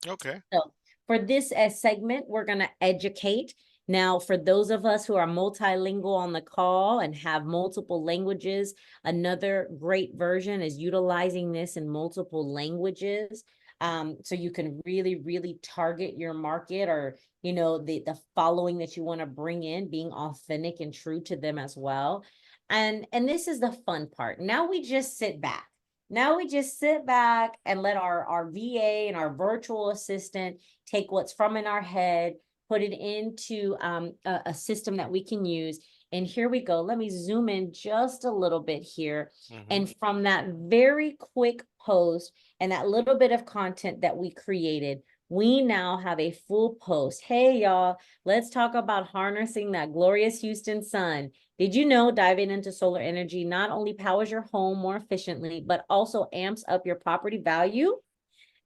[SPEAKER 1] Okay.
[SPEAKER 2] So for this segment, we're going to educate. Now, for those of us who are multilingual on the call and have multiple languages, another great version is utilizing this in multiple languages. So you can really, really target your market, or, the following that you want to bring in, being authentic and true to them as well. And this is the fun part. Now we just sit back. Now we just sit back and let our VA and our virtual assistant take what's from in our head, put it into a system that we can use. And here we go. Let me zoom in just a little bit here.
[SPEAKER 1] Mhm.
[SPEAKER 2] And from that very quick post and that little bit of content that we created, we now have a full post. Hey, y'all, let's talk about harnessing that glorious Houston sun. Did you know diving into solar energy not only powers your home more efficiently, but also amps up your property value?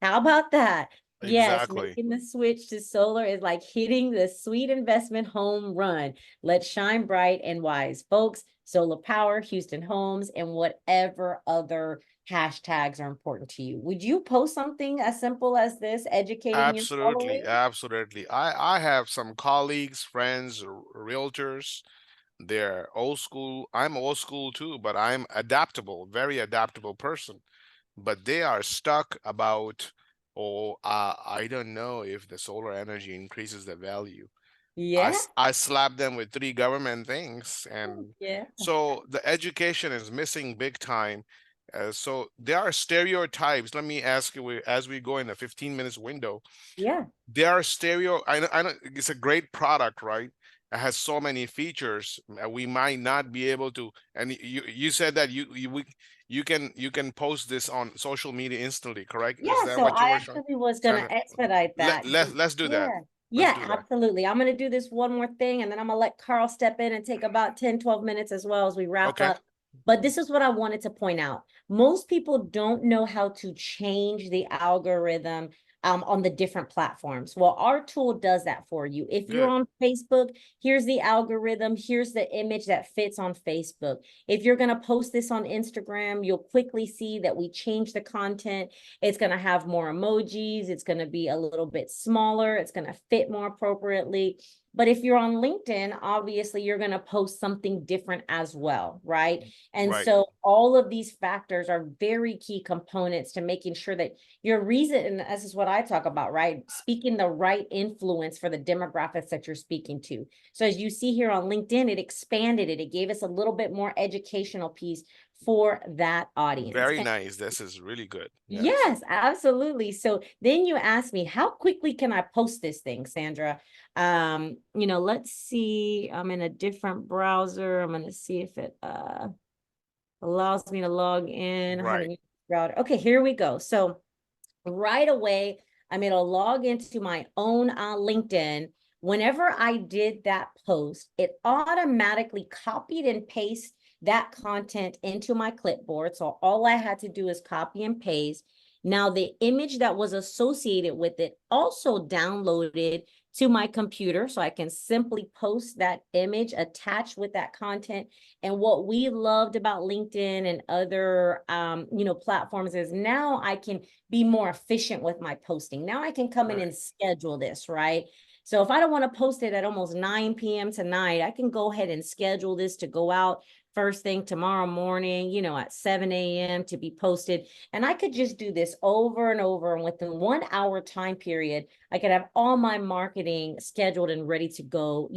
[SPEAKER 2] How about that? Yes,
[SPEAKER 1] Exactly.
[SPEAKER 2] making the switch to solar is like hitting the sweet investment home run. Let's shine bright and wise. Folks, solar power, Houston Homes, and whatever other hashtags are important to you. Would you post something as simple as this, educating your
[SPEAKER 1] Absolutely,
[SPEAKER 2] following?
[SPEAKER 1] absolutely. I have some colleagues, friends, realtors. They're old school. I'm old school too, but I'm adaptable, very adaptable person. But they are stuck about, oh, I don't know if the solar energy increases the value.
[SPEAKER 2] Yeah,
[SPEAKER 1] I slap them with three government things, and
[SPEAKER 2] yeah,
[SPEAKER 1] so the education is missing big time. So there are stereotypes. Let me ask you, as we go in a 15 minutes window,
[SPEAKER 2] yeah.
[SPEAKER 1] there are I know it's a great product, right? It has so many features. We might not be able to. And you said that you can post this on social media instantly, correct? Is
[SPEAKER 2] Yeah,
[SPEAKER 1] that
[SPEAKER 2] so
[SPEAKER 1] what you
[SPEAKER 2] I
[SPEAKER 1] were showing,
[SPEAKER 2] actually was gonna
[SPEAKER 1] Sandra?
[SPEAKER 2] expedite that.
[SPEAKER 1] Let's do that.
[SPEAKER 2] Yeah,
[SPEAKER 1] Let's
[SPEAKER 2] yeah,
[SPEAKER 1] do that.
[SPEAKER 2] absolutely. I'm gonna do this one more thing and then I'm gonna let Carl step in and take about 10, 12 minutes as well as we wrap
[SPEAKER 1] Okay.
[SPEAKER 2] up. But this is what I wanted to point out. Most people don't know how to change the algorithm on the different platforms. Well, our tool does that for you. If you're
[SPEAKER 1] Good.
[SPEAKER 2] on Facebook, here's the algorithm, here's the image that fits on Facebook. If you're gonna post this on Instagram, you'll quickly see that we change the content. It's going to have more emojis. It's going to be a little bit smaller. It's going to fit more appropriately. But if you're on LinkedIn, obviously you're going to post something different as well, right? And
[SPEAKER 1] Right.
[SPEAKER 2] so all of these factors are very key components to making sure that your reason, and this is what I talk about, right? Speaking the right influence for the demographics that you're speaking to. So as you see here on LinkedIn, it expanded it. It gave us a little bit more educational piece for that audience.
[SPEAKER 1] Very nice. This is really good. Yes.
[SPEAKER 2] Yes, absolutely. So then you asked me, how quickly can I post this thing, Sandra? Let's see. I'm in a different browser. I'm gonna see if it allows me to log in. How
[SPEAKER 1] Right.
[SPEAKER 2] to use the router. Okay, here we go. So right away, I'm going to log into my own LinkedIn. Whenever I did that post, it automatically copied and pasted that content into my clipboard. So all I had to do is copy and paste. Now the image that was associated with it also downloaded to my computer. So I can simply post that image attached with that content. And what we loved about LinkedIn and other, platforms is now I can be more efficient with my posting. Now I can come in
[SPEAKER 1] Right.
[SPEAKER 2] and schedule this, right? So if I don't want to post it at almost 9 p.m. tonight, I can go ahead and schedule this to go out first thing tomorrow morning, at 7 a.m. to be posted. And I could just do this over and over. And within 1 hour time period, I could have all my marketing scheduled and ready to go,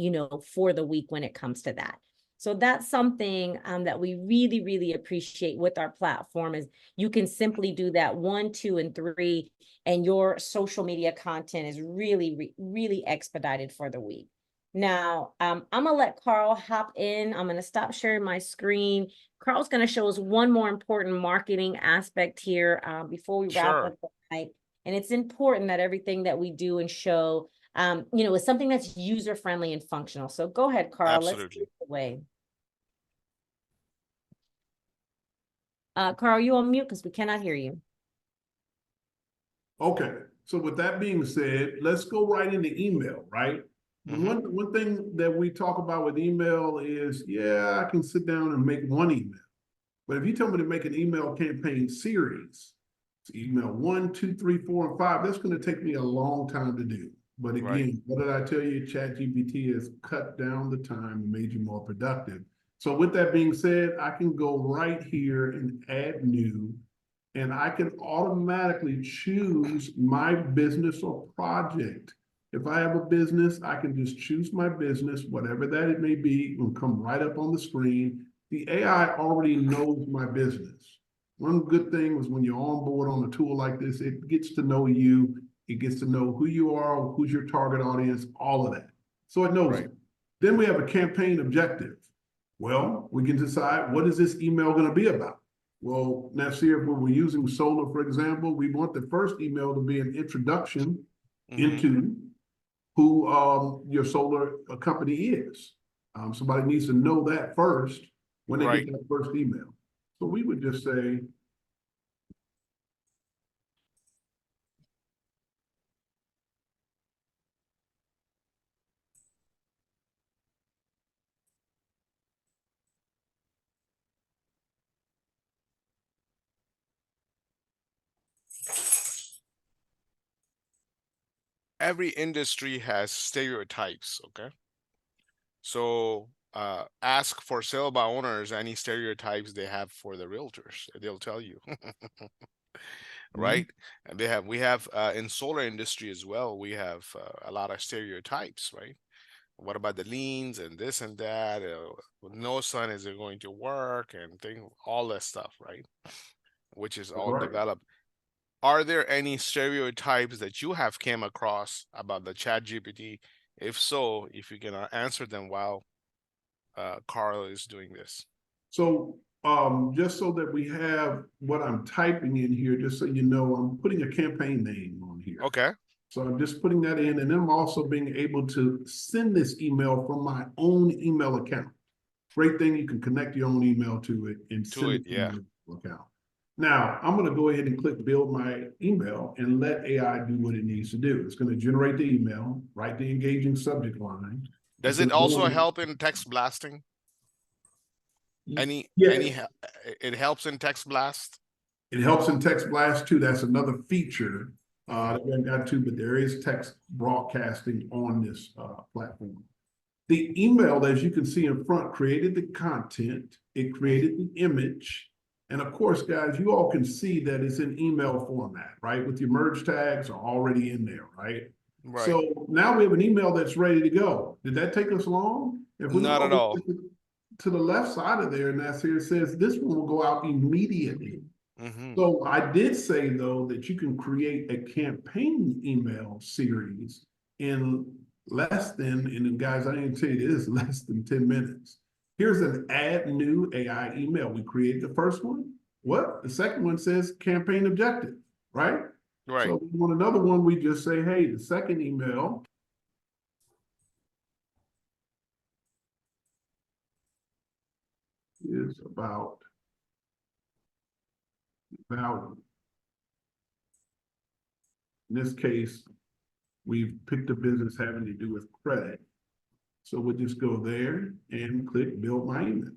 [SPEAKER 2] for the week when it comes to that. So that's something that we really, really appreciate with our platform is you can simply do that 1, 2, and 3, and your social media content is really, really expedited for the week. Now, I'm gonna let Carl hop in. I'm gonna stop sharing my screen. Carl's gonna show us one more important marketing aspect here before we wrap
[SPEAKER 1] Sure.
[SPEAKER 2] up the night. And it's important that everything that we do and show, is something that's user-friendly and functional. So go ahead, Carl. Let's
[SPEAKER 1] Absolutely.
[SPEAKER 2] take it away. Carl, you on mute because we cannot hear you.
[SPEAKER 3] Okay, so with that being said, let's go right into email, right? One thing that we talk about with email is, yeah, I can sit down and make one email. But if you tell me to make an email campaign series, it's email 1, 2, 3, 4, and 5, that's going to take me a long time to do. But
[SPEAKER 1] Right.
[SPEAKER 3] again, what did I tell you? ChatGPT has cut down the time and made you more productive. So with that being said, I can go right here and add new, and I can automatically choose my business or project. If I have a business, I can just choose my business, whatever that it may be, and come right up on the screen. The AI already knows my business. One good thing is when you're on board on a tool like this, it gets to know you. It gets to know who you are, who's your target audience, all of that. So it knows
[SPEAKER 1] Right.
[SPEAKER 3] it. Then we have a campaign objective. Well, we can decide, what is this email going to be about? Well, Nasir, if we were using solar, for example, we want the first email to be an introduction into who your solar company is. Somebody needs to know that first when they
[SPEAKER 1] Right.
[SPEAKER 3] get that first email. So we would just say,
[SPEAKER 1] every industry has stereotypes, okay? So ask for sale by owners any stereotypes they have for the realtors. They'll tell you. Right? And we have in solar industry as well, we have a lot of stereotypes, right? What about the liens and this and that? With no sun, is it going to work and thing, all that stuff, right? Which is all
[SPEAKER 3] Right.
[SPEAKER 1] developed. Are there any stereotypes that you have came across about the Chat GPT? If so, if you can answer them while Carl is doing this.
[SPEAKER 3] So just so that we have what I'm typing in here, just so you know, I'm putting a campaign name on here.
[SPEAKER 1] Okay.
[SPEAKER 3] So I'm just putting that in, and then I'm also being able to send this email from my own email account. Great thing, you can connect your own email to it and
[SPEAKER 1] To
[SPEAKER 3] send
[SPEAKER 1] it,
[SPEAKER 3] it to
[SPEAKER 1] yeah.
[SPEAKER 3] your account. Now, I'm going to go ahead and click build my email and let AI do what it needs to do. It's going to generate the email, write the engaging subject line.
[SPEAKER 1] Does it also help in text blasting? Any
[SPEAKER 3] Yes.
[SPEAKER 1] it helps in text blast?
[SPEAKER 3] It helps in text blast too. That's another feature that we haven't got to, but there is text broadcasting on this platform. The email, as you can see in front, created the content, it created the image, and of course, guys, you all can see that it's in email format, right? With your merge tags are already in there, right?
[SPEAKER 1] Right.
[SPEAKER 3] So now we have an email that's ready to go. Did that take us long? If we
[SPEAKER 1] Not
[SPEAKER 3] look
[SPEAKER 1] at all.
[SPEAKER 3] to the left side of there, Nasir says this one will go out immediately. So I did say, though, that you can create a campaign email series in less than, and guys, I didn't tell you it is less than 10 minutes. Here's an add new AI email. We created the first one. What? The second one says campaign objective, right?
[SPEAKER 1] Right.
[SPEAKER 3] So we want another one, we just say, hey, the second email is about value. In this case, we've picked a business having to do with credit. So we'll just go there and click build my email.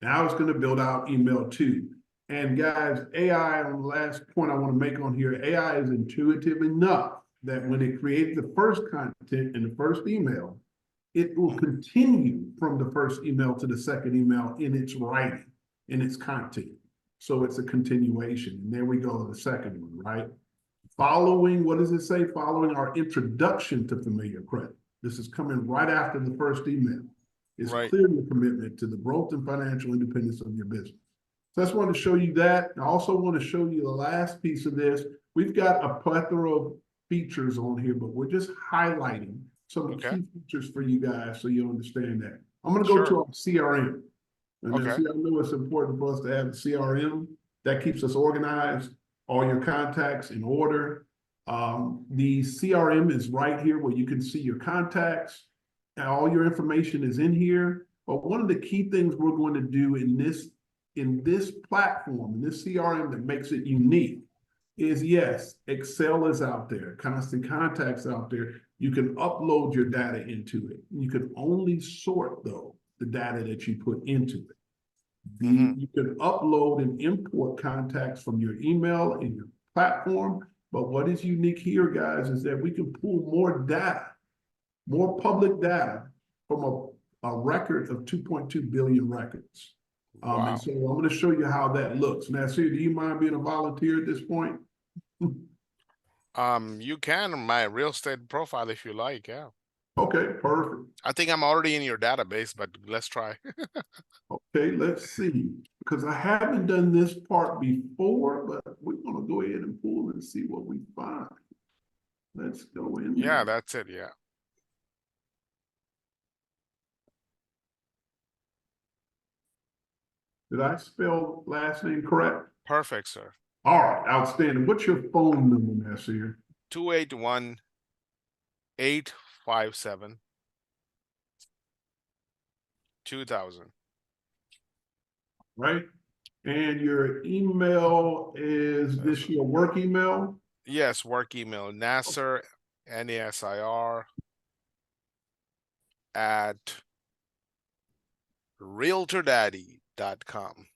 [SPEAKER 3] Now it's going to build out email 2. And guys, AI, on the last point I want to make on here, AI is intuitive enough that when it creates the first content in the first email, it will continue from the first email to the second email in its writing, in its content. So it's a continuation. And there we go to the second one, right? Following, what does it say? Following our introduction to familiar credit. This is coming right after the first email. It's
[SPEAKER 1] Right.
[SPEAKER 3] clearly a commitment to the growth and financial independence of your business. So I just wanted to show you that. I also want to show you the last piece of this. We've got a plethora of features on here, but we're just highlighting some of the key features for you guys so you understand that. I'm going to go to our CRM. And then see, I know it's important for us to have a CRM that keeps us organized, all your contacts in order. The CRM is right here where you can see your contacts and all your information is in here. But one of the key things we're going to do in this platform, in this CRM that makes it unique is, yes, Excel is out there, Constant Contacts out there. You can upload your data into it. You can only sort, though, the data that you put into it. You can upload and import contacts from your email and your platform. But what is unique here, guys, is that we can pull more data, more public data from a record of 2.2 billion records.
[SPEAKER 1] Wow.
[SPEAKER 3] And so I'm going to show you how that looks. Nasir, do you mind being a volunteer at this point?
[SPEAKER 1] You can on my real estate profile if you like, yeah.
[SPEAKER 3] Okay, perfect.
[SPEAKER 1] I think I'm already in your database, but let's try.
[SPEAKER 3] Okay, let's see. Because I haven't done this part before, but we're going to go ahead and pull and see what we find. Let's go in
[SPEAKER 1] Yeah,
[SPEAKER 3] there.
[SPEAKER 1] that's it, yeah.
[SPEAKER 3] Did I spell last name correct?
[SPEAKER 1] Perfect, sir.
[SPEAKER 3] All right, outstanding. What's your phone number, Nasir?
[SPEAKER 1] 281-857-2000.
[SPEAKER 3] Right? And your email, is this your work email?
[SPEAKER 1] Yes, work email. Nasir, Nasir, at realtordaddy.com.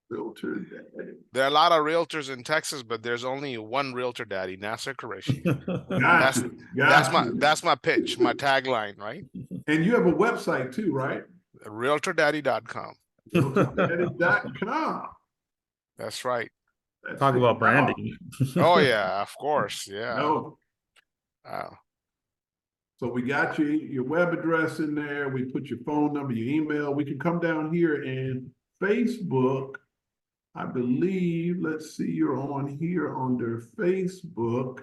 [SPEAKER 3] Realtor Daddy.
[SPEAKER 1] There are a lot of realtors in Texas, but there's only one Realtor Daddy, Nasir Qureshi.
[SPEAKER 3] Got you.
[SPEAKER 1] That's
[SPEAKER 3] Got you.
[SPEAKER 1] that's my pitch, my tagline, right?
[SPEAKER 3] And you have a website too, right?
[SPEAKER 1] RealtorDaddy.com.
[SPEAKER 3] RealtorDaddy.com.
[SPEAKER 1] That's right.
[SPEAKER 3] That's
[SPEAKER 4] Talk
[SPEAKER 3] it.
[SPEAKER 4] about branding.
[SPEAKER 1] Oh yeah, of course. Yeah.
[SPEAKER 3] No.
[SPEAKER 1] Wow.
[SPEAKER 3] So we got your web address in there. We put your phone number, your email. We can come down here and Facebook. I believe, let's see, you're on here under Facebook.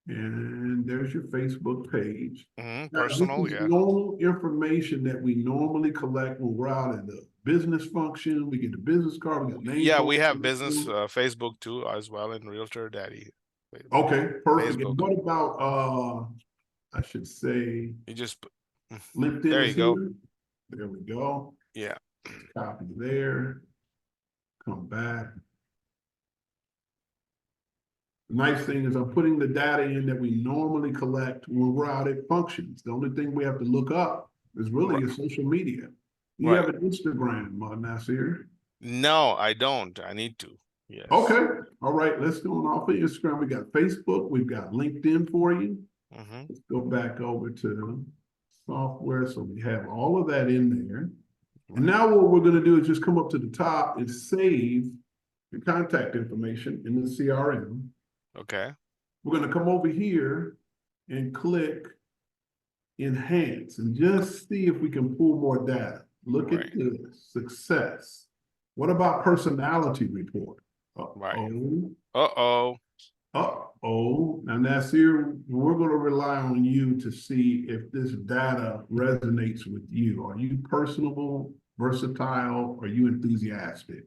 [SPEAKER 3] And there's your Facebook page. Now,
[SPEAKER 1] Personal,
[SPEAKER 3] this is
[SPEAKER 1] yeah.
[SPEAKER 3] normal information that we normally collect when we're out at the business function. We get the business card. We got name.
[SPEAKER 1] Yeah, we have business Facebook too as well in Realtor Daddy.
[SPEAKER 3] Okay, perfect.
[SPEAKER 1] Facebook.
[SPEAKER 3] And what about I should say
[SPEAKER 1] You just
[SPEAKER 3] LinkedIn.
[SPEAKER 1] there you go.
[SPEAKER 3] Here. There we go.
[SPEAKER 1] Yeah.
[SPEAKER 3] Copy there. Come back. The nice thing is I'm putting the data in that we normally collect when we're out at functions. The only thing we have to look up is really your social media. You have an Instagram, Nasir?
[SPEAKER 1] No, I don't. I need to. Yes.
[SPEAKER 3] Okay. All right. Let's go on off of Instagram. We got Facebook. We've got LinkedIn for you. Let's go back over to software. So we have all of that in there. And now what we're going to do is just come up to the top and save your contact information in the CRM.
[SPEAKER 1] Okay.
[SPEAKER 3] We're going to come over here and click enhance and just see if we can pull more data. Look at this success. What about personality report? Uh-oh.
[SPEAKER 1] Uh-oh.
[SPEAKER 3] Uh-oh. Now, Nasir, we're going to rely on you to see if this data resonates with you. Are you personable, versatile? Are you enthusiastic?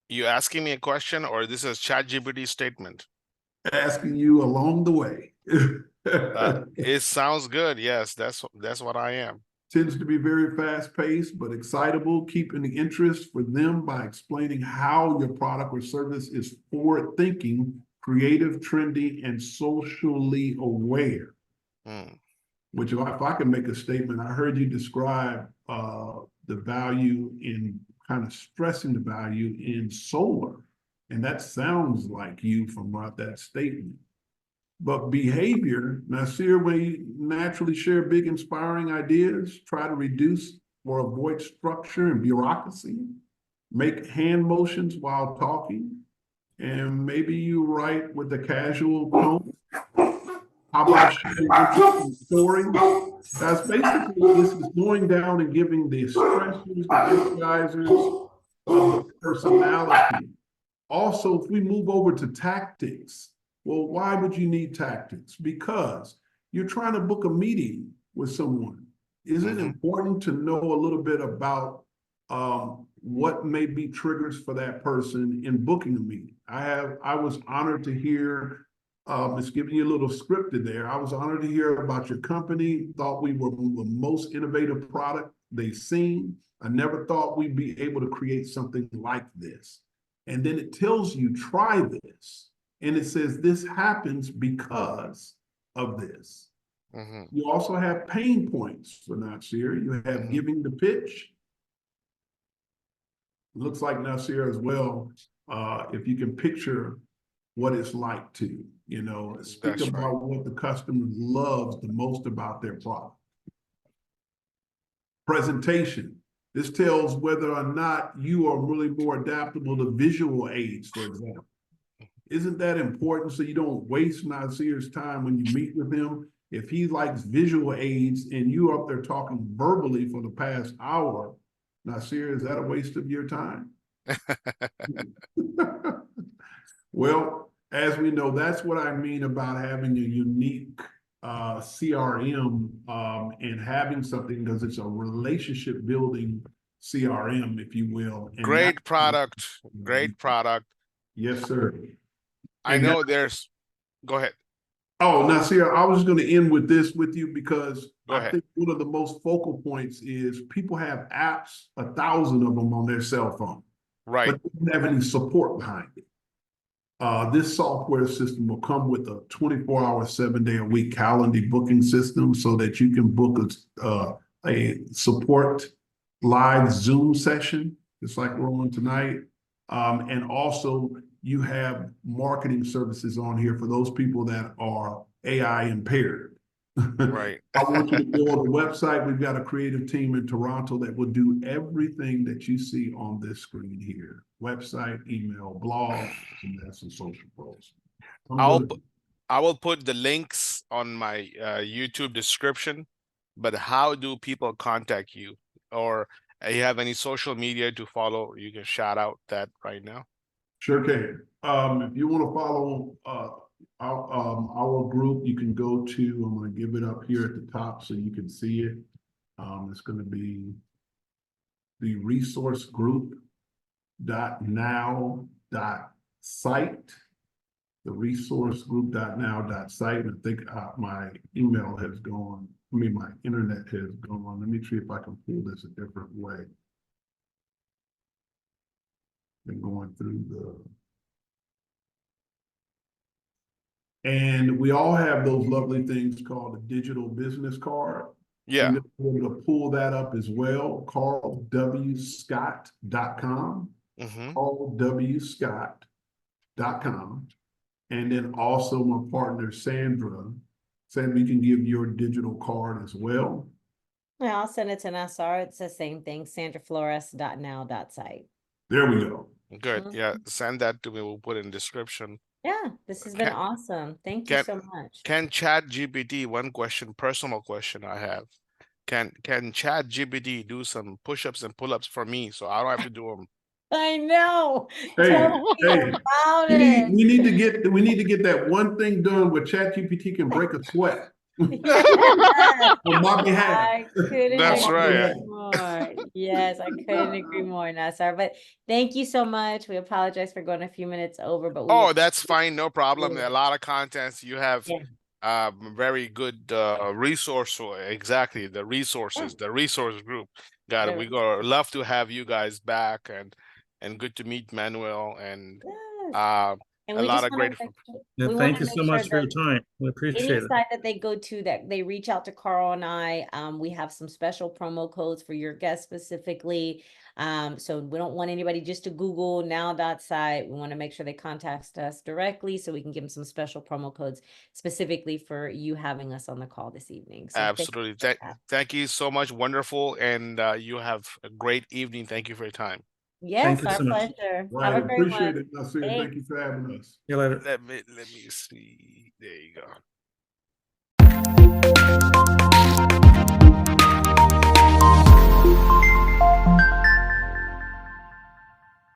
[SPEAKER 1] You asking me a question or this is ChatGPT statement?
[SPEAKER 3] Asking you along the way.
[SPEAKER 1] It sounds good. Yes, that's what I am.
[SPEAKER 3] Tends to be very fast-paced, but excitable, keeping the interest for them by explaining how your product or service is forward-thinking, creative, trendy, and socially aware. Which, if I can make a statement, I heard you describe the value in kind of stressing the value in solar. And that sounds like you from that statement. But behavior, Nasir, we naturally share big, inspiring ideas, try to reduce or avoid structure and bureaucracy, make hand motions while talking, and maybe you write with a casual tone. How about sharing interesting stories? That's basically, this is going down and giving the expressions, the energizers of the personality. Also, if we move over to tactics, well, why would you need tactics? Because you're trying to book a meeting with someone. Is it important to know a little bit about what may be triggers for that person in booking a meeting? I was honored to hear, it's giving you a little scripted there. I was honored to hear about your company, thought we were the most innovative product they've seen. I never thought we'd be able to create something like this. And then it tells you, try this. And it says this happens because of this. You also have pain points for Nasir. You have giving the pitch. Looks like Nasir as well, if you can picture what it's like to, speak about what the customer loves the most about their product. Presentation. This tells whether or not you are really more adaptable to visual aids, for example. Isn't that important so you don't waste Nasir's time when you meet with him? If he likes visual aids and you up there talking verbally for the past hour, Nasir, is that a waste of your time? Well, as we know, that's what I mean about having a unique CRM and having something, because it's a relationship building CRM, if you will. And
[SPEAKER 1] great product. Great product.
[SPEAKER 3] Yes, sir.
[SPEAKER 1] I know there's, go ahead.
[SPEAKER 3] Oh, Nasir, I was going to end with this with you because
[SPEAKER 1] I
[SPEAKER 3] think one of the most focal points is people have apps, 1,000 of them on their cell phone, but they don't have any support behind it. This software system will come with a 24-hour, 7-day-a-week calendar booking system so that you can book a support live Zoom session just like we're on tonight. And also you have marketing services on here for those people that are AI impaired.
[SPEAKER 1] Right.
[SPEAKER 3] I want you to go on the website. We've got a creative team in Toronto that will do everything that you see on this screen here. Website, email, blog, and that's some social posts.
[SPEAKER 1] I will put the links on my YouTube description, but how do people contact you? Or you have any social media to follow? You can shout out that right now.
[SPEAKER 3] Sure can. If you want to follow our group, you can go to, I'm going to give it up here at the top so you can see it. It's going to be the resource group .now.site. The resource group.now.site. And I think my email has gone, my internet has gone. Let me see if I can pull this a different way. Been going through and we all have those lovely things called a digital business card.
[SPEAKER 1] Yeah.
[SPEAKER 3] You're able to pull that up as well. carlwscott.com. carlwscott.com. And then also my partner, Sandra, said we can give your digital card as well.
[SPEAKER 2] Yeah, I'll send it to Nasir. It's the same thing, sandraflores.now.site.
[SPEAKER 3] There we go.
[SPEAKER 1] Good. Yeah. Send that to me. We'll put it in description.
[SPEAKER 2] Yeah, this has been awesome. Thank you so much.
[SPEAKER 1] Can ChatGPT, one question, personal question I have. Can ChatGPT do some push-ups and pull-ups for me so I don't have to do them?
[SPEAKER 2] I know.
[SPEAKER 3] Hey,
[SPEAKER 2] Tell me
[SPEAKER 3] hey,
[SPEAKER 2] about
[SPEAKER 3] we
[SPEAKER 2] it.
[SPEAKER 3] need to get that one thing done where ChatGPT can break a sweat.
[SPEAKER 2] Yes.
[SPEAKER 3] On my behalf.
[SPEAKER 2] I couldn't
[SPEAKER 1] That's
[SPEAKER 2] agree
[SPEAKER 1] right.
[SPEAKER 2] more. Yes, I couldn't agree more, Nasir. But thank you so much. We apologize for going a few minutes over, but we
[SPEAKER 1] Oh, that's fine. No problem.
[SPEAKER 2] Yeah.
[SPEAKER 1] A lot of contents. You have
[SPEAKER 2] Yeah.
[SPEAKER 1] very good resource. Exactly. The resources, the resource group. God, we go love to have you guys back and good to meet Manuel and
[SPEAKER 2] Yes. And
[SPEAKER 1] a
[SPEAKER 2] we
[SPEAKER 1] lot
[SPEAKER 2] just
[SPEAKER 1] of
[SPEAKER 2] want
[SPEAKER 1] great.
[SPEAKER 2] to make sure,
[SPEAKER 4] Yeah,
[SPEAKER 2] we want
[SPEAKER 4] thank
[SPEAKER 2] to
[SPEAKER 4] you
[SPEAKER 2] make
[SPEAKER 4] so
[SPEAKER 2] sure
[SPEAKER 4] much for your
[SPEAKER 2] that
[SPEAKER 4] time. We appreciate
[SPEAKER 2] any
[SPEAKER 4] it.
[SPEAKER 2] site that they go to, that they reach out to Carl and I, we have some special promo codes for your guests specifically. So we don't want anybody just to Google now.site. We want to make sure they contact us directly so we can give them some special promo codes specifically for you having us on the call this evening. So
[SPEAKER 1] Absolutely. Thank you so much. Wonderful. And you have a great evening. Thank you for your time.
[SPEAKER 2] yes,
[SPEAKER 4] Thank you
[SPEAKER 2] our
[SPEAKER 4] so much.
[SPEAKER 2] pleasure.
[SPEAKER 3] Right,
[SPEAKER 2] Have a great
[SPEAKER 3] appreciate
[SPEAKER 2] one.
[SPEAKER 3] it, Nasir. Thank you for having us.
[SPEAKER 4] See you later.
[SPEAKER 1] Let me see. There you go.